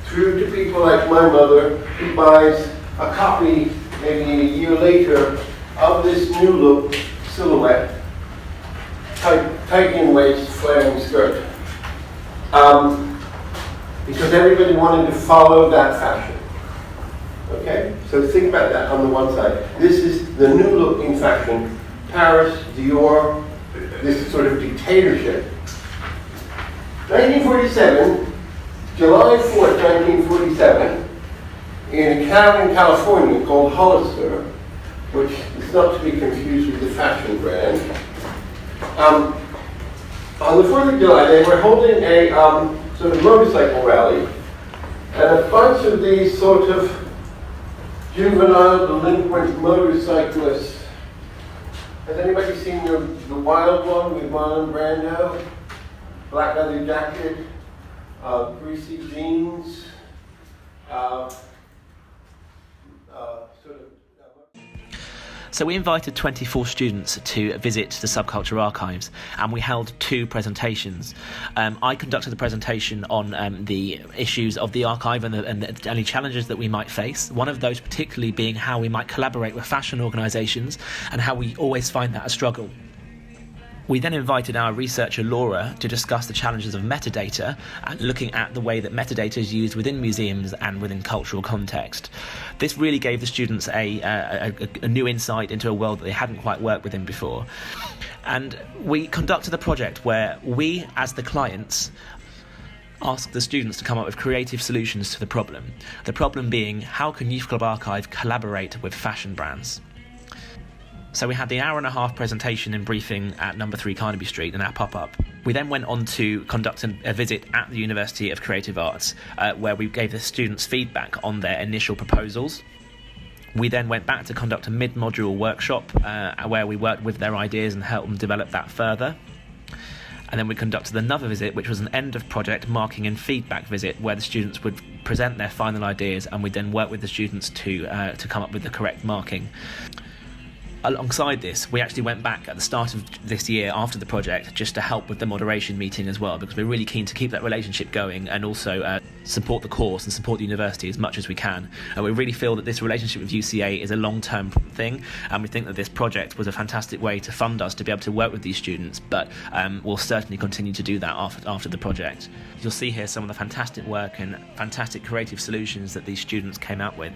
through to people like my mother, who buys a copy maybe a year later of this new look silhouette, tight in waist, flaring skirt. Because everybody wanted to follow that fashion. Okay? So think about that on the one side. This is the new look in fashion. Paris, Dior, this sort of dictatorship. 1947, July 4th, 1947, in a town in California called Hollister, which is not to be confused with the fashion brand. On the 4th of July, they were holding a sort of motorcycle rally, and a bunch of these sort of juvenile delinquent motorcyclists. Has anybody seen the Wild One with Marlon Brando? Black leather jacket, greasy jeans, So we invited 24 students to visit the Subculture Archives, and we held 2 presentations. I conducted a presentation on the issues of the archive and any challenges that we might face, one of those particularly being how we might collaborate with fashion organisations and how we always find that a struggle. We then invited our researcher Laura to discuss the challenges of metadata and looking at the way that metadata is used within museums and within cultural context. This really gave the students a new insight into a world that they hadn't quite worked within before. And we conducted a project where we, as the clients, asked the students to come up with creative solutions to the problem. The problem being, how can Youth Club Archive collaborate with fashion brands? So we had the hour-and-a-half presentation and briefing at number 3 Carnaby Street in our pop-up. We then went on to conduct a visit at the University of Creative Arts, where we gave the students feedback on their initial proposals. We then went back to conduct a mid-module workshop, where we worked with their ideas and helped them develop that further. And then we conducted another visit, which was an end-of-project marking and feedback visit, where the students would present their final ideas, and we'd then work with the students to come up with the correct marking. Alongside this, we actually went back at the start of this year after the project just to help with the moderation meeting as well, because we're really keen to keep that relationship going and also support the course and support the university as much as we can. And we really feel that this relationship with UCA is a long-term thing, and we think that this project was a fantastic way to fund us to be able to work with these students, but we'll certainly continue to do that after the project. You'll see here some of the fantastic work and fantastic creative solutions that these students came out with.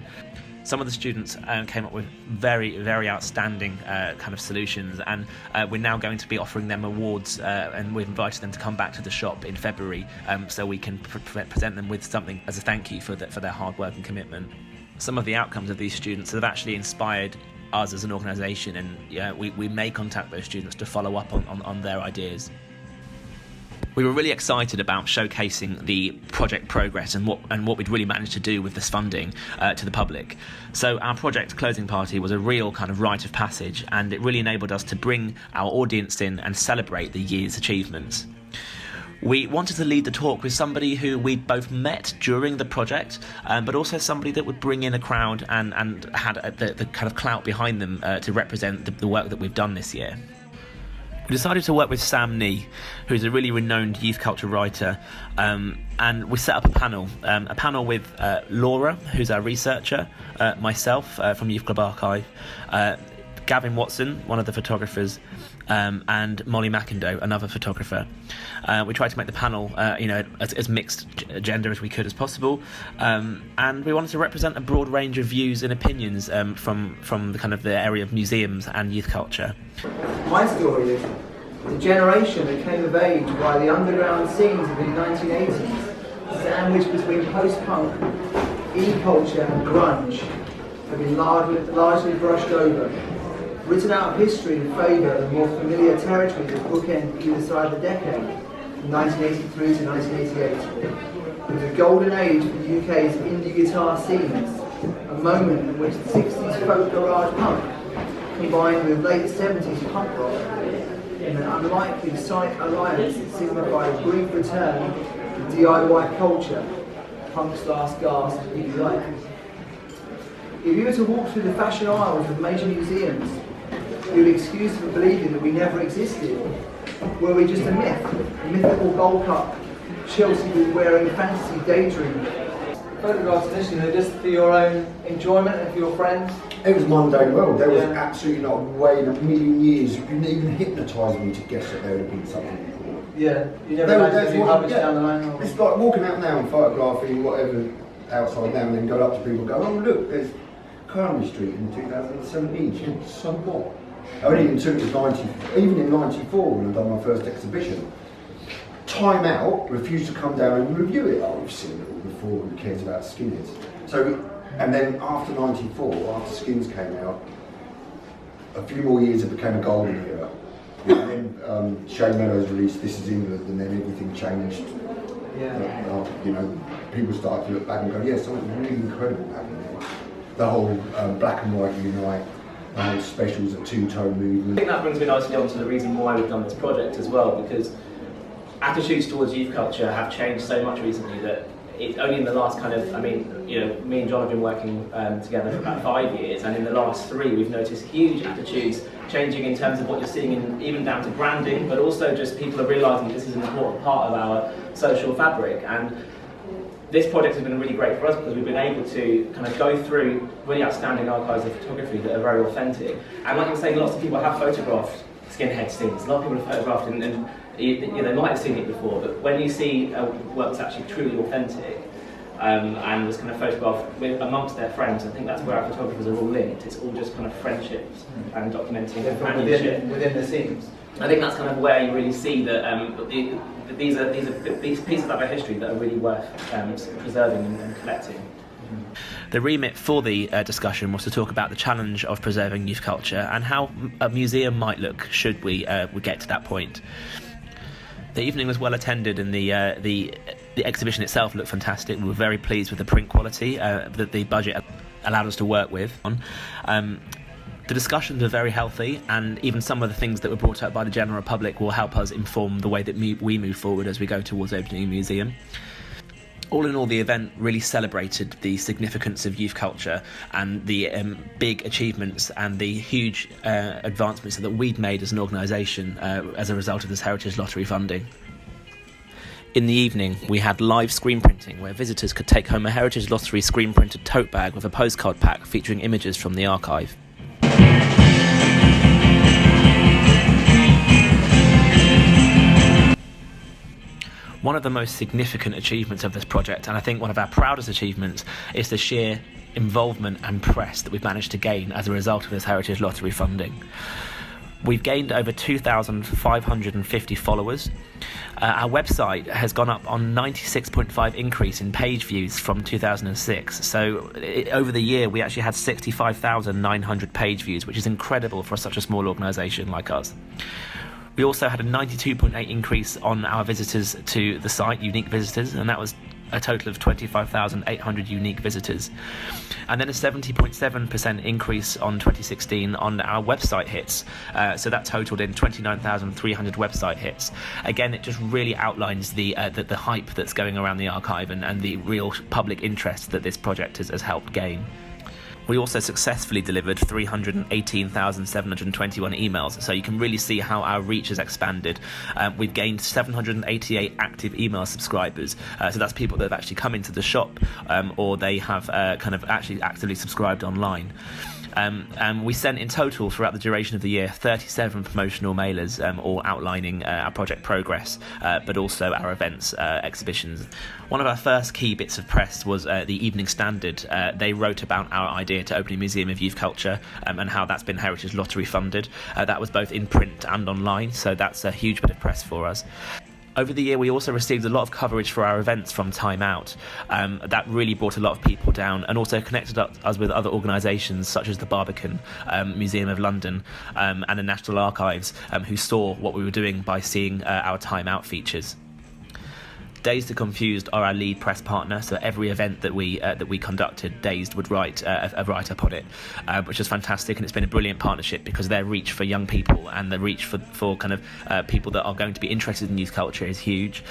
Some of the students came up with very, very outstanding kind of solutions, and we're now going to be offering them awards, and we've invited them to come back to the shop in February so we can present them with something as a thank you for their hard work and commitment. Some of the outcomes of these students have actually inspired us as an organisation, and we may contact those students to follow up on their ideas. We were really excited about showcasing the project progress and what we'd really managed to do with this funding to the public. So our project closing party was a real kind of rite of passage, and it really enabled us to bring our audience in and celebrate the year's achievements. We wanted to lead the talk with somebody who we'd both met during the project, but also somebody that would bring in a crowd and had the kind of clout behind them to represent the work that we've done this year. We decided to work with Sam Nee, who's a really renowned youth culture writer, and we set up a panel with Laura, who's our researcher, myself from Youth Club Archive, Gavin Watson, one of the photographers, and Molly McIndoe, another photographer. We tried to make the panel, as mixed gender as we could as possible, and we wanted to represent a broad range of views and opinions from the kind of the area of museums and youth culture. My story is the generation that came of age by the underground scenes of the 1980s, sandwiched between post-punk, e-culture and grunge, have been largely brushed over, written out of history in favour of the more familiar territories that bookend either side of the decade, from 1983 to 1988. It was a golden age for the UK's indie guitar scenes, a moment in which the 60s folk garage punk combined with late 70s punk rock in an unlikely sight alliance that signified a brief return to DIY culture, punk's last gasp, if you like. If you were to walk through the fashion aisles of major museums, you would excuse for believing that we never existed. Were we just a mythical Gold Cup Chelsea was wearing fantasy daydream? Photographs initially, they're just for your own enjoyment and for your friends? It was mundane world. There was absolutely not a way in a million years you couldn't even hypnotise me to guess that there would have been something before. Yeah, you never imagined being published down the line? Or... It's like walking out now and photographing whatever outside now and then go up to people and go, oh look, there's Carnaby Street in 2017. So what? I mean, even in '94 when I done my first exhibition. Time Out refused to come down and review it. Oh, we've seen it all before, who cares about Skinheads? So, and then after '94, after Skins came out, a few more years it became a golden era. And then Shane Meadows released This Is England, and then everything changed. People started to look back and go, yeah, something really incredible happened there. The whole black and white unite, specials, a two-tone movement. I think that brings me nicely on to the reason why we've done this project as well, because attitudes towards youth culture have changed so much recently that it's only in the last me and John have been working together for about 5 years, and in the last 3 we've noticed huge attitudes changing in terms of what you're seeing, even down to branding, but also just people are realising this is an important part of our social fabric. And this project has been really great for us because we've been able to kind of go through really outstanding archives of photography that are very authentic. And like you were saying, lots of people have photographed skinhead scenes. A lot of people have photographed and they might have seen it before, but when you see a work that's actually truly authentic and was kind of photographed amongst their friends, I think that's where our photographers are all linked. It's all just kind of friendships and documenting companionship within the scenes. I think that's kind of where you really see that these pieces of our history that are really worth preserving and collecting. The remit for the discussion was to talk about the challenge of preserving youth culture and how a museum might look should we get to that point. The evening was well attended and the exhibition itself looked fantastic. We were very pleased with the print quality that the budget allowed us to work with. The discussions were very healthy, and even some of the things that were brought up by the general public will help us inform the way that we move forward as we go towards opening a museum. All in all, the event really celebrated the significance of youth culture and the big achievements and the huge advancements that we'd made as an organisation as a result of this Heritage Lottery funding. In the evening, we had live screen printing where visitors could take home a Heritage Lottery screen printed tote bag with a postcard pack featuring images from the archive. One of the most significant achievements of this project, and I think one of our proudest achievements, is the sheer involvement and press that we've managed to gain as a result of this Heritage Lottery funding. We've gained over 2,550 followers. Our website has gone up on 96.5 increase in page views from 2006. So over the year, we actually had 65,900 page views, which is incredible for such a small organisation like us. We also had a 92.8 increase on our visitors to the site, unique visitors, and that was a total of 25,800 unique visitors. And then a 70.7% increase on 2016 on our website hits. So that totaled in 29,300 website hits. Again, it just really outlines the hype that's going around the archive and the real public interest that this project has helped gain. We also successfully delivered 318,721 emails, so you can really see how our reach has expanded. We've gained 788 active email subscribers, so that's people that have actually come into the shop or they have kind of actually actively subscribed online. We sent in total throughout the duration of the year 37 promotional mailers, all outlining our project progress, but also our events, exhibitions. One of our first key bits of press was the Evening Standard. They wrote about our idea to open a museum of youth culture and how that's been Heritage Lottery funded. That was both in print and online, so that's a huge bit of press for us. Over the year, we also received a lot of coverage for our events from Time Out. That really brought a lot of people down and also connected us with other organisations such as the Barbican Museum of London and the National Archives, who saw what we were doing by seeing our Time Out features. Dazed and Confused are our lead press partner, so every event that we conducted, Dazed would write a write-up on it, which is fantastic, and it's been a brilliant partnership because their reach for young people and the reach for kind of people that are going to be interested in youth culture is huge.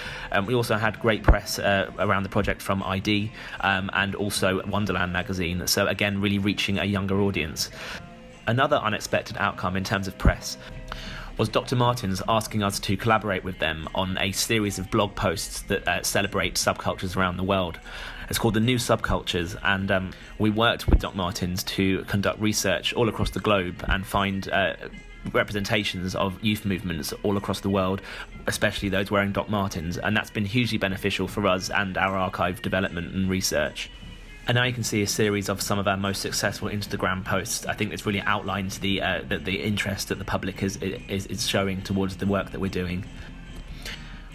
We also had great press around the project from ID and also Wonderland magazine, so again really reaching a younger audience. Another unexpected outcome in terms of press was Dr. Martens asking us to collaborate with them on a series of blog posts that celebrate subcultures around the world. It's called The New Subcultures, and we worked with Dr. Martens to conduct research all across the globe and find representations of youth movements all across the world, especially those wearing Dr. Martens, and that's been hugely beneficial for us and our archive development and research. And now you can see a series of some of our most successful Instagram posts. I think this really outlines the interest that the public is showing towards the work that we're doing.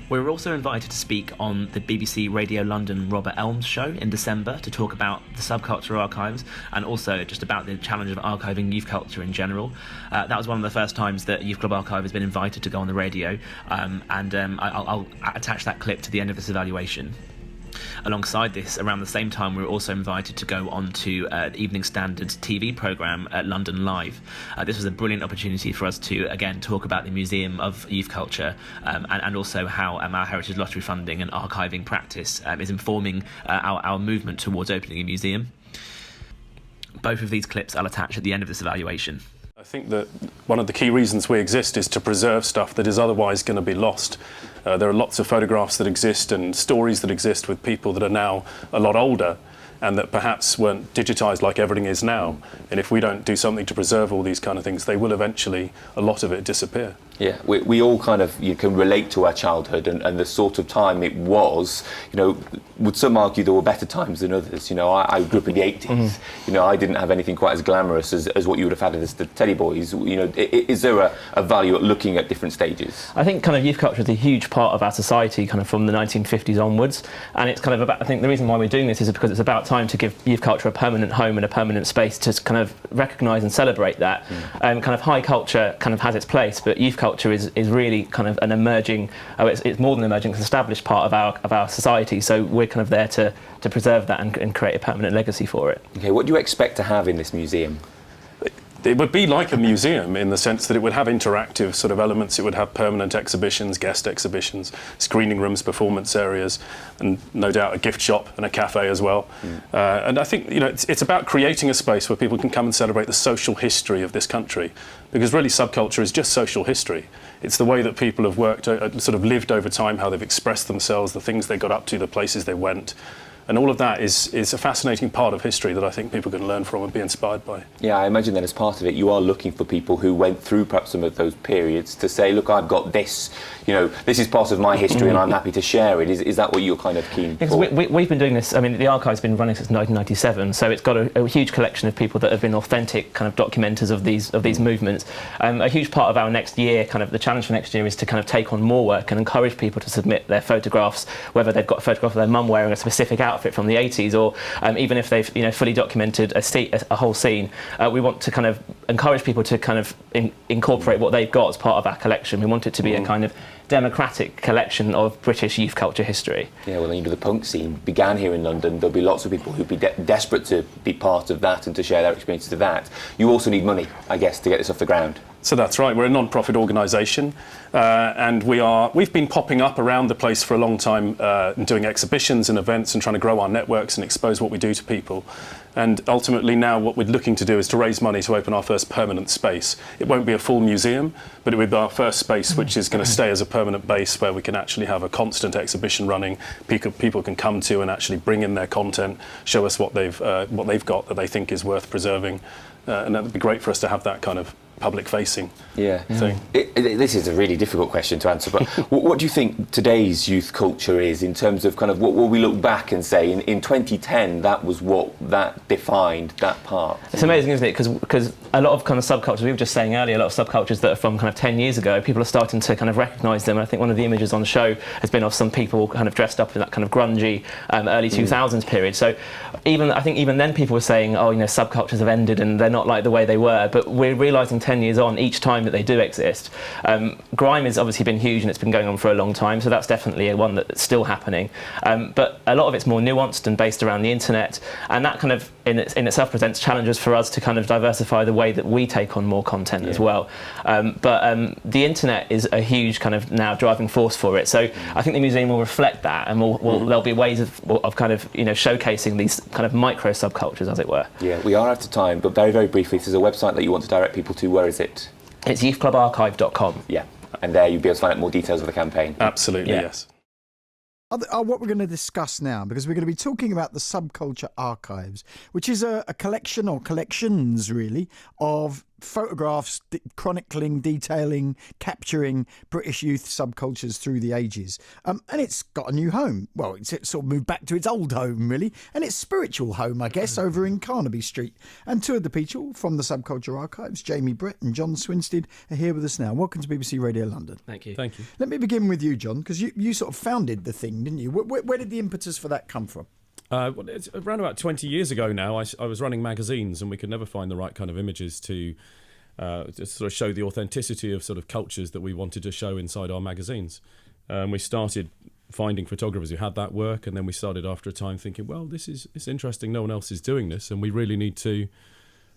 We were also invited to speak on the BBC Radio London Robert Elms show in December to talk about the subculture archives and also just about the challenge of archiving youth culture in general. That was one of the first times that Youth Club Archive has been invited to go on the radio, and I'll attach that clip to the end of this evaluation. Alongside this, around the same time, we were also invited to go on to the Evening Standard's TV programme at London Live. This was a brilliant opportunity for us to, again, talk about the Museum of Youth Culture and also how our Heritage Lottery funding and archiving practice is informing our movement towards opening a museum. Both of these clips I'll attach at the end of this evaluation. I think that one of the key reasons we exist is to preserve stuff that is otherwise going to be lost. There are lots of photographs that exist and stories that exist with people that are now a lot older and that perhaps weren't digitised like everything is now. And if we don't do something to preserve all these kind of things, they will eventually, a lot of it, disappear. Yeah, we all kind of, you can relate to our childhood and the sort of time it was. You know, would some argue there were better times than others? You know, I grew up in the 80s. Mm-hmm. You know, I didn't have anything quite as glamorous as what you would have had as the Teddy Boys. You know, is there a value at looking at different stages? I think kind of youth culture is a huge part of our society kind of from the 1950s onwards, and it's kind of about, I think the reason why we're doing this is because it's about time to give youth culture a permanent home and a permanent space to kind of recognise and celebrate that. Kind of high culture kind of has its place, but youth culture is really kind of an emerging, it's more than emerging, it's an established part of our society, so we're kind of there to preserve that and create a permanent legacy for it. Okay, what do you expect to have in this museum? It would be like a museum in the sense that it would have interactive sort of elements. It would have permanent exhibitions, guest exhibitions, screening rooms, performance areas, and no doubt a gift shop and a cafe as well. And I think, you know, it's about creating a space where people can come and celebrate the social history of this country, because really subculture is just social history. It's the way that people have worked, sort of lived over time, how they've expressed themselves, the things they got up to, the places they went. And all of that is a fascinating part of history that I think people can learn from and be inspired by. Yeah, I imagine that as part of it, you are looking for people who went through perhaps some of those periods to say, look, I've got this, you know, this is part of my history and I'm happy to share it. Is that what you're kind of keen for? We've been doing this, I mean, the archive's been running since 1997, so it's got a huge collection of people that have been authentic kind of documenters of these movements. A huge part of our next year, kind of the challenge for next year, is to kind of take on more work and encourage people to submit their photographs, whether they've got a photograph of their mum wearing a specific outfit from the 80s, or even if they've, you know, fully documented a whole scene. We want to kind of encourage people to kind of incorporate what they've got as part of our collection. We want it to be a kind of democratic collection of British youth culture history. Yeah, well, you know, the punk scene began here in London. There'll be lots of people who'd be desperate to be part of that and to share their experiences of that. You also need money, I guess, to get this off the ground. So that's right, we're a non-profit organisation and we've been popping up around the place for a long time and doing exhibitions and events and trying to grow our networks and expose what we do to people. And ultimately now what we're looking to do is to raise money to open our first permanent space. It won't be a full museum, but it will be our first space which is going to stay as a permanent base where we can actually have a constant exhibition running. People can come to and actually bring in their content, show us what they've got that they think is worth preserving. and that would be great for us to have that kind of public-facing thing. This is a really difficult question to answer, but what do you think today's youth culture is in terms of kind of what will we look back and say in 2010 that was what that defined that part? It's amazing, isn't it? Because a lot of kind of subcultures, we were just saying earlier, a lot of subcultures that are from kind of 10 years ago, people are starting to kind of recognise them. And I think one of the images on the show has been of some people kind of dressed up in that kind of grungy early 2000s period. So I think even then people were saying, oh, you know, subcultures have ended and they're not like the way they were. But we're realising 10 years on, each time that they do exist. Grime has obviously been huge and it's been going on for a long time, so that's definitely one that's still happening. But a lot of it's more nuanced and based around the internet, and that kind of in itself presents challenges for us to kind of diversify the way that we take on more content as well. But the internet is a huge kind of now driving force for it. So I think the museum will reflect that, and there'll be ways of kind of, you know, showcasing these kind of micro subcultures, as it were. Yeah, we are out of time, but very, very briefly, if there's a website that you want to direct people to, where is it? It's youthclubarchive.com. Yeah, and there you'll be able to find out more details of the campaign. Absolutely, yes. What we're going to discuss now, because we're going to be talking about the Subculture Archives, which is a collection, or collections really, of photographs chronicling, detailing, capturing British youth subcultures through the ages. And it's got a new home. Well, it's sort of moved back to its old home, really, and its spiritual home, I guess, over in Carnaby Street. And two of the people from the Subculture Archives, Jamie Brett and John Swinstead, are here with us now. Welcome to BBC Radio London. Thank you. Thank you. Let me begin with you, John, because you sort of founded the thing, didn't you? Where did the impetus for that come from? Well, it's around about 20 years ago now. I was running magazines, and we could never find the right kind of images to sort of show the authenticity of sort of cultures that we wanted to show inside our magazines. We started finding photographers who had that work, and then we started after a time thinking, well, it's interesting, no one else is doing this, and we really need to,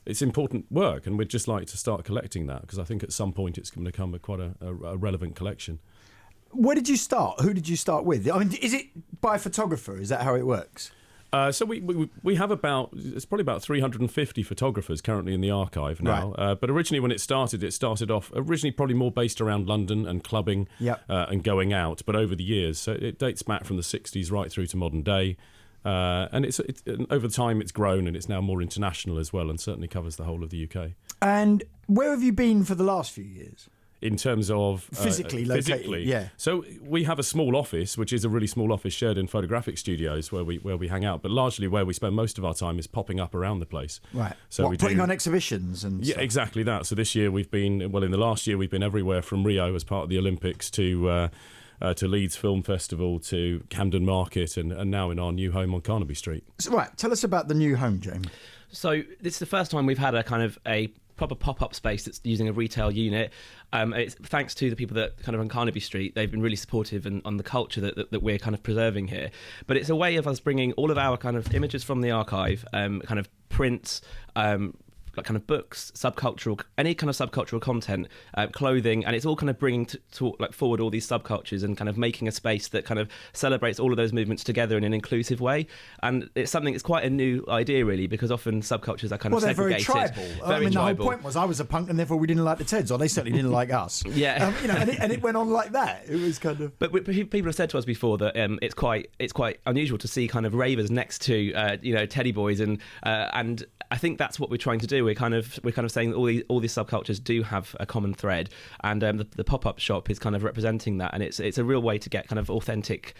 it's important work, and we'd just like to start collecting that, because I think at some point it's going to become quite a relevant collection. Where did you start? Who did you start with? I mean, is it by photographer? Is that how it works? So we have it's probably about 350 photographers currently in the archive now. Right. But originally when it started off originally probably more based around London and clubbing and going out. But over the years, so it dates back from the 60s right through to modern day. And it's over time it's grown, and it's now more international as well, and certainly covers the whole of the UK. And where have you been for the last few years? In terms of physically located, yeah. So we have a small office, which is a really small office shared in photographic studios where we hang out. But largely where we spend most of our time is popping up around the place. Right. So putting on exhibitions and stuff. Exactly that. So this year in the last year we've been everywhere from Rio as part of the Olympics to Leeds Film Festival to Camden Market and now in our new home on Carnaby Street. So, right. Tell us about the new home, Jamie. So this is the first time we've had a proper pop-up space that's using a retail unit. It's thanks to the people that kind of on Carnaby Street. They've been really supportive on the culture that we're kind of preserving here. But it's a way of us bringing all of our kind of images from the archive, kind of prints, like kind of books, any kind of subcultural content, clothing, and it's all kind of bringing forward all these subcultures and kind of making a space that kind of celebrates all of those movements together in an inclusive way. And it's something, it's quite a new idea really, because often subcultures are kind of segregated. They're very tribal. I mean, the whole point was I was a punk and therefore we didn't like the Teds, or they certainly didn't like us. Yeah. And it went on like that. It was kind of... But people have said to us before that it's quite unusual to see kind of ravers next to teddy boys, and I think that's what we're trying to do. We're kind of saying that all these subcultures do have a common thread, and the pop-up shop is kind of representing that, and it's a real way to get kind of authentic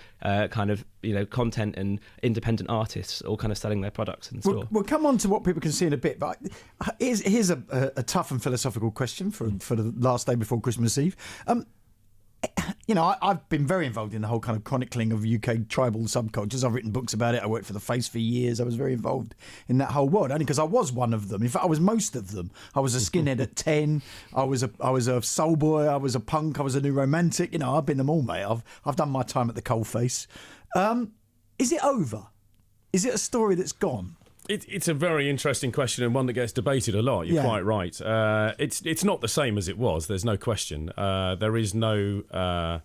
content and independent artists all kind of selling their products in store. We'll come on to what people can see in a bit, but here's a tough and philosophical question for the last day before Christmas Eve. I've been very involved in the whole kind of chronicling of UK tribal subcultures. I've written books about it. I worked for The Face for years. I was very involved in that whole world, only because I was one of them. In fact, I was most of them. I was a skinhead at 10. I was a soul boy. I was a punk. I was a new romantic. I've been them all, mate. I've done my time at the coalface. Is it over? Is it a story that's gone? It's a very interesting question, and one that gets debated a lot. You're quite right. It's not the same as it was. There's no question. There is no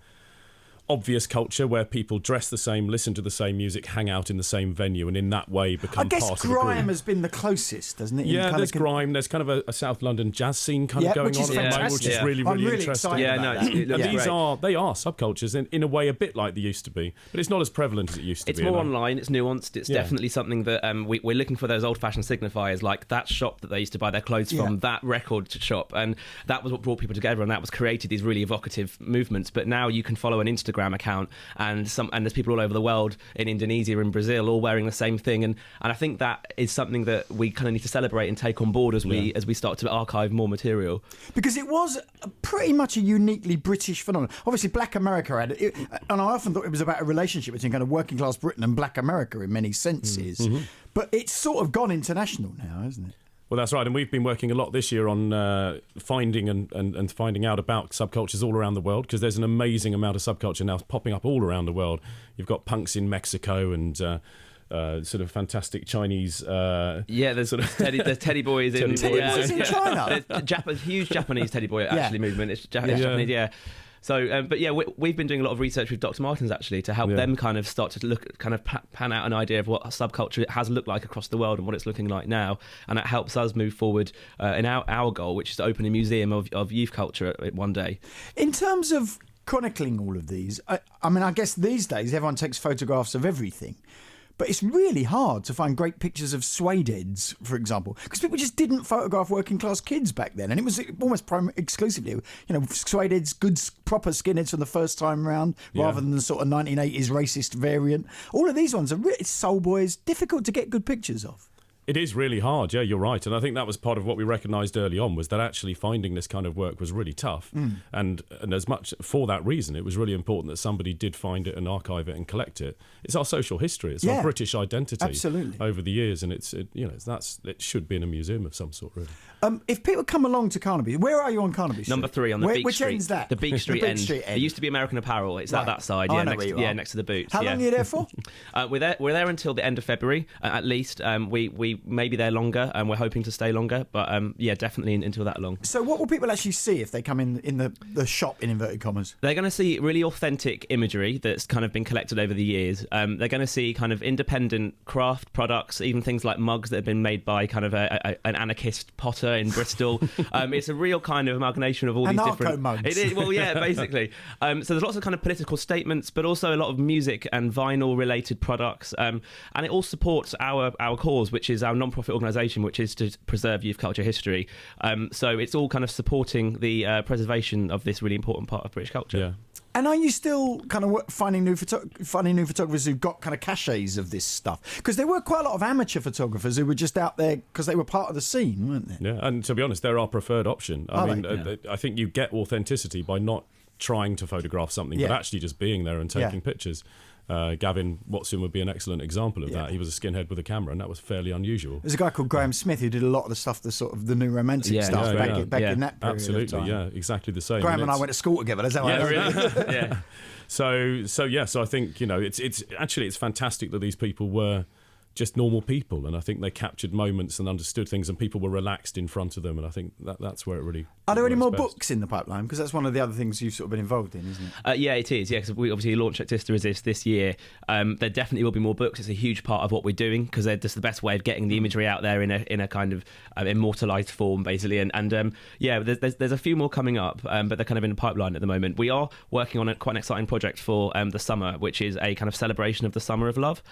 obvious culture where people dress the same, listen to the same music, hang out in the same venue, and in that way become part of the group. I guess grime has been the closest, hasn't it? Yeah, there's grime. There's kind of a South London jazz scene kind of going on at the moment, which is really, really interesting. Yeah, and these are subcultures in a way a bit like they used to be, but it's not as prevalent as it used to be. It's more online. It's nuanced. It's definitely something that we're looking for those old-fashioned signifiers, like that shop that they used to buy their clothes from, that record shop, and that was what brought people together, and that was created these really evocative movements. But now you can follow an Instagram account, and there's people all over the world, in Indonesia, in Brazil, all wearing the same thing, and I think that is something that we kind of need to celebrate and take on board as we start to archive more material. Because it was pretty much a uniquely British phenomenon. Obviously, Black America had it, and I often thought it was about a relationship between kind of working class Britain and Black America in many senses. Mm-hmm. But it's sort of gone international now, hasn't it? Well, that's right, and we've been working a lot this year on finding and finding out about subcultures all around the world, because there's an amazing amount of subculture now popping up all around the world. You've got punks in Mexico and sort of fantastic Chinese. There's sort of teddy boys in China. There's huge Japanese teddy boy movement. It's Japanese, So, we've been doing a lot of research with Dr. Martens actually to help them kind of start to look, kind of pan out an idea of what subculture has looked like across the world and what it's looking like now, and that helps us move forward in our goal, which is to open a museum of youth culture one day. In terms of chronicling all of these, I mean, I guess these days everyone takes photographs of everything. But it's really hard to find great pictures of suede heads, for example, because people just didn't photograph working class kids back then, and it was almost exclusively, suede heads, good proper skinheads from the first time round, rather than the sort of 1980s racist variant. All of these ones are really soul boys, difficult to get good pictures of. It is really hard, yeah, you're right. And I think that was part of what we recognised early on, was that actually finding this kind of work was really tough. And as much for that reason, it was really important that somebody did find it and archive it and collect it. It's our social history. It's our British identity over the years. And it should be in a museum of some sort, really. If people come along to Carnaby, where are you on Carnaby Street? Number 3 on the Beak Which Street. end's that? The Beak Street end. It used to be American Apparel. It's at that side, next to the Boots. How long are you there for? We're there until the end of February, at least. We may be there longer, and we're hoping to stay longer, but definitely until that long. So what will people actually see if they come in the shop, in inverted commas? They're going to see really authentic imagery that's kind of been collected over the years. They're going to see kind of independent craft products, even things like mugs that have been made by kind of an anarchist potter in Bristol. It's a real kind of amalgamation of all these different mugs. It is, well, yeah, basically. So there's lots of kind of political statements, but also a lot of music and vinyl related products, and it all supports our cause, which is our non-profit organisation, which is to preserve youth culture history. So it's all kind of supporting the preservation of this really important part of British culture. Yeah. And are you still kind of finding new photographers who've got kind of cachets of this stuff? Because there were quite a lot of amateur photographers who were just out there because they were part of the scene, weren't they? Yeah, and to be honest, they're our preferred option. I think you get authenticity by not trying to photograph something, but actually just being there and taking pictures. Gavin Watson would be an excellent example of that. He was a skinhead with a camera, and that was fairly unusual. There's a guy called Graham Smith who did a lot of the stuff, the sort of the new romantic stuff back in that period. Absolutely, of time. exactly the same. Graham and I went to school together. That's how really. So I think it's fantastic that these people were just normal people, and I think they captured moments and understood things, and people were relaxed in front of them, and I think that's where it really. Are there any more books in the pipeline? Because that's one of the other things you've sort of been involved in, isn't it? Yeah, it is. Yeah, because we obviously launched Exist to Resist this year. There definitely will be more books. It's a huge part of what we're doing, because they're just the best way of getting the imagery out there in a kind of immortalised form, basically. And there's a few more coming up, but they're kind of in the pipeline at the moment. We are working on quite an exciting project for the summer, which is a kind of celebration of the Summer of Love.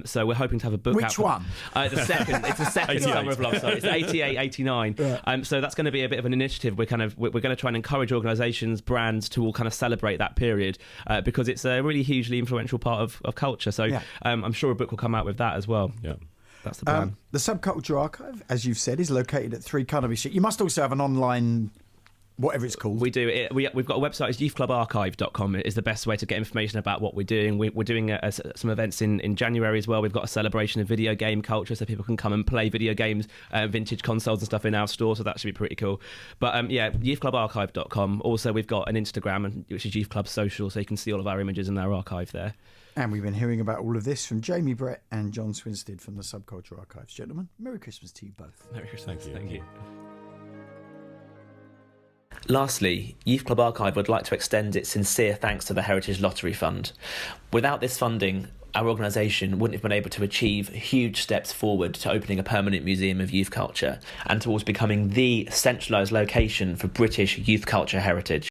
So we're hoping to have a book. Which one? It's the second Summer of Love. Sorry, it's 88, 89. So that's going to be a bit of an initiative. We're going to try and encourage organisations, brands to all kind of celebrate that period, because it's a really hugely influential part of culture. So I'm sure a book will come out with that as well. Yeah. That's the plan. The Subculture Archive, as you've said, is located at 3 Carnaby Street. You must also have an online, whatever it's called. We do. We've got a website. It's youthclubarchive.com. It is the best way to get information about what we're doing. We're doing some events in January as well. We've got a celebration of video game culture, so people can come and play video games, vintage consoles and stuff in our store, so that should be pretty cool. But youthclubarchive.com. Also, we've got an Instagram, which is Youth Club Social, so you can see all of our images in our archive there. And we've been hearing about all of this from Jamie Brett and John Swinstead from the Subculture Archives. Gentlemen, Merry Christmas to you both. Merry Christmas. Thank you. Lastly, Youth Club Archive would like to extend its sincere thanks to the Heritage Lottery Fund. Without this funding, our organisation wouldn't have been able to achieve huge steps forward to opening a permanent museum of youth culture and towards becoming the centralised location for British youth culture heritage.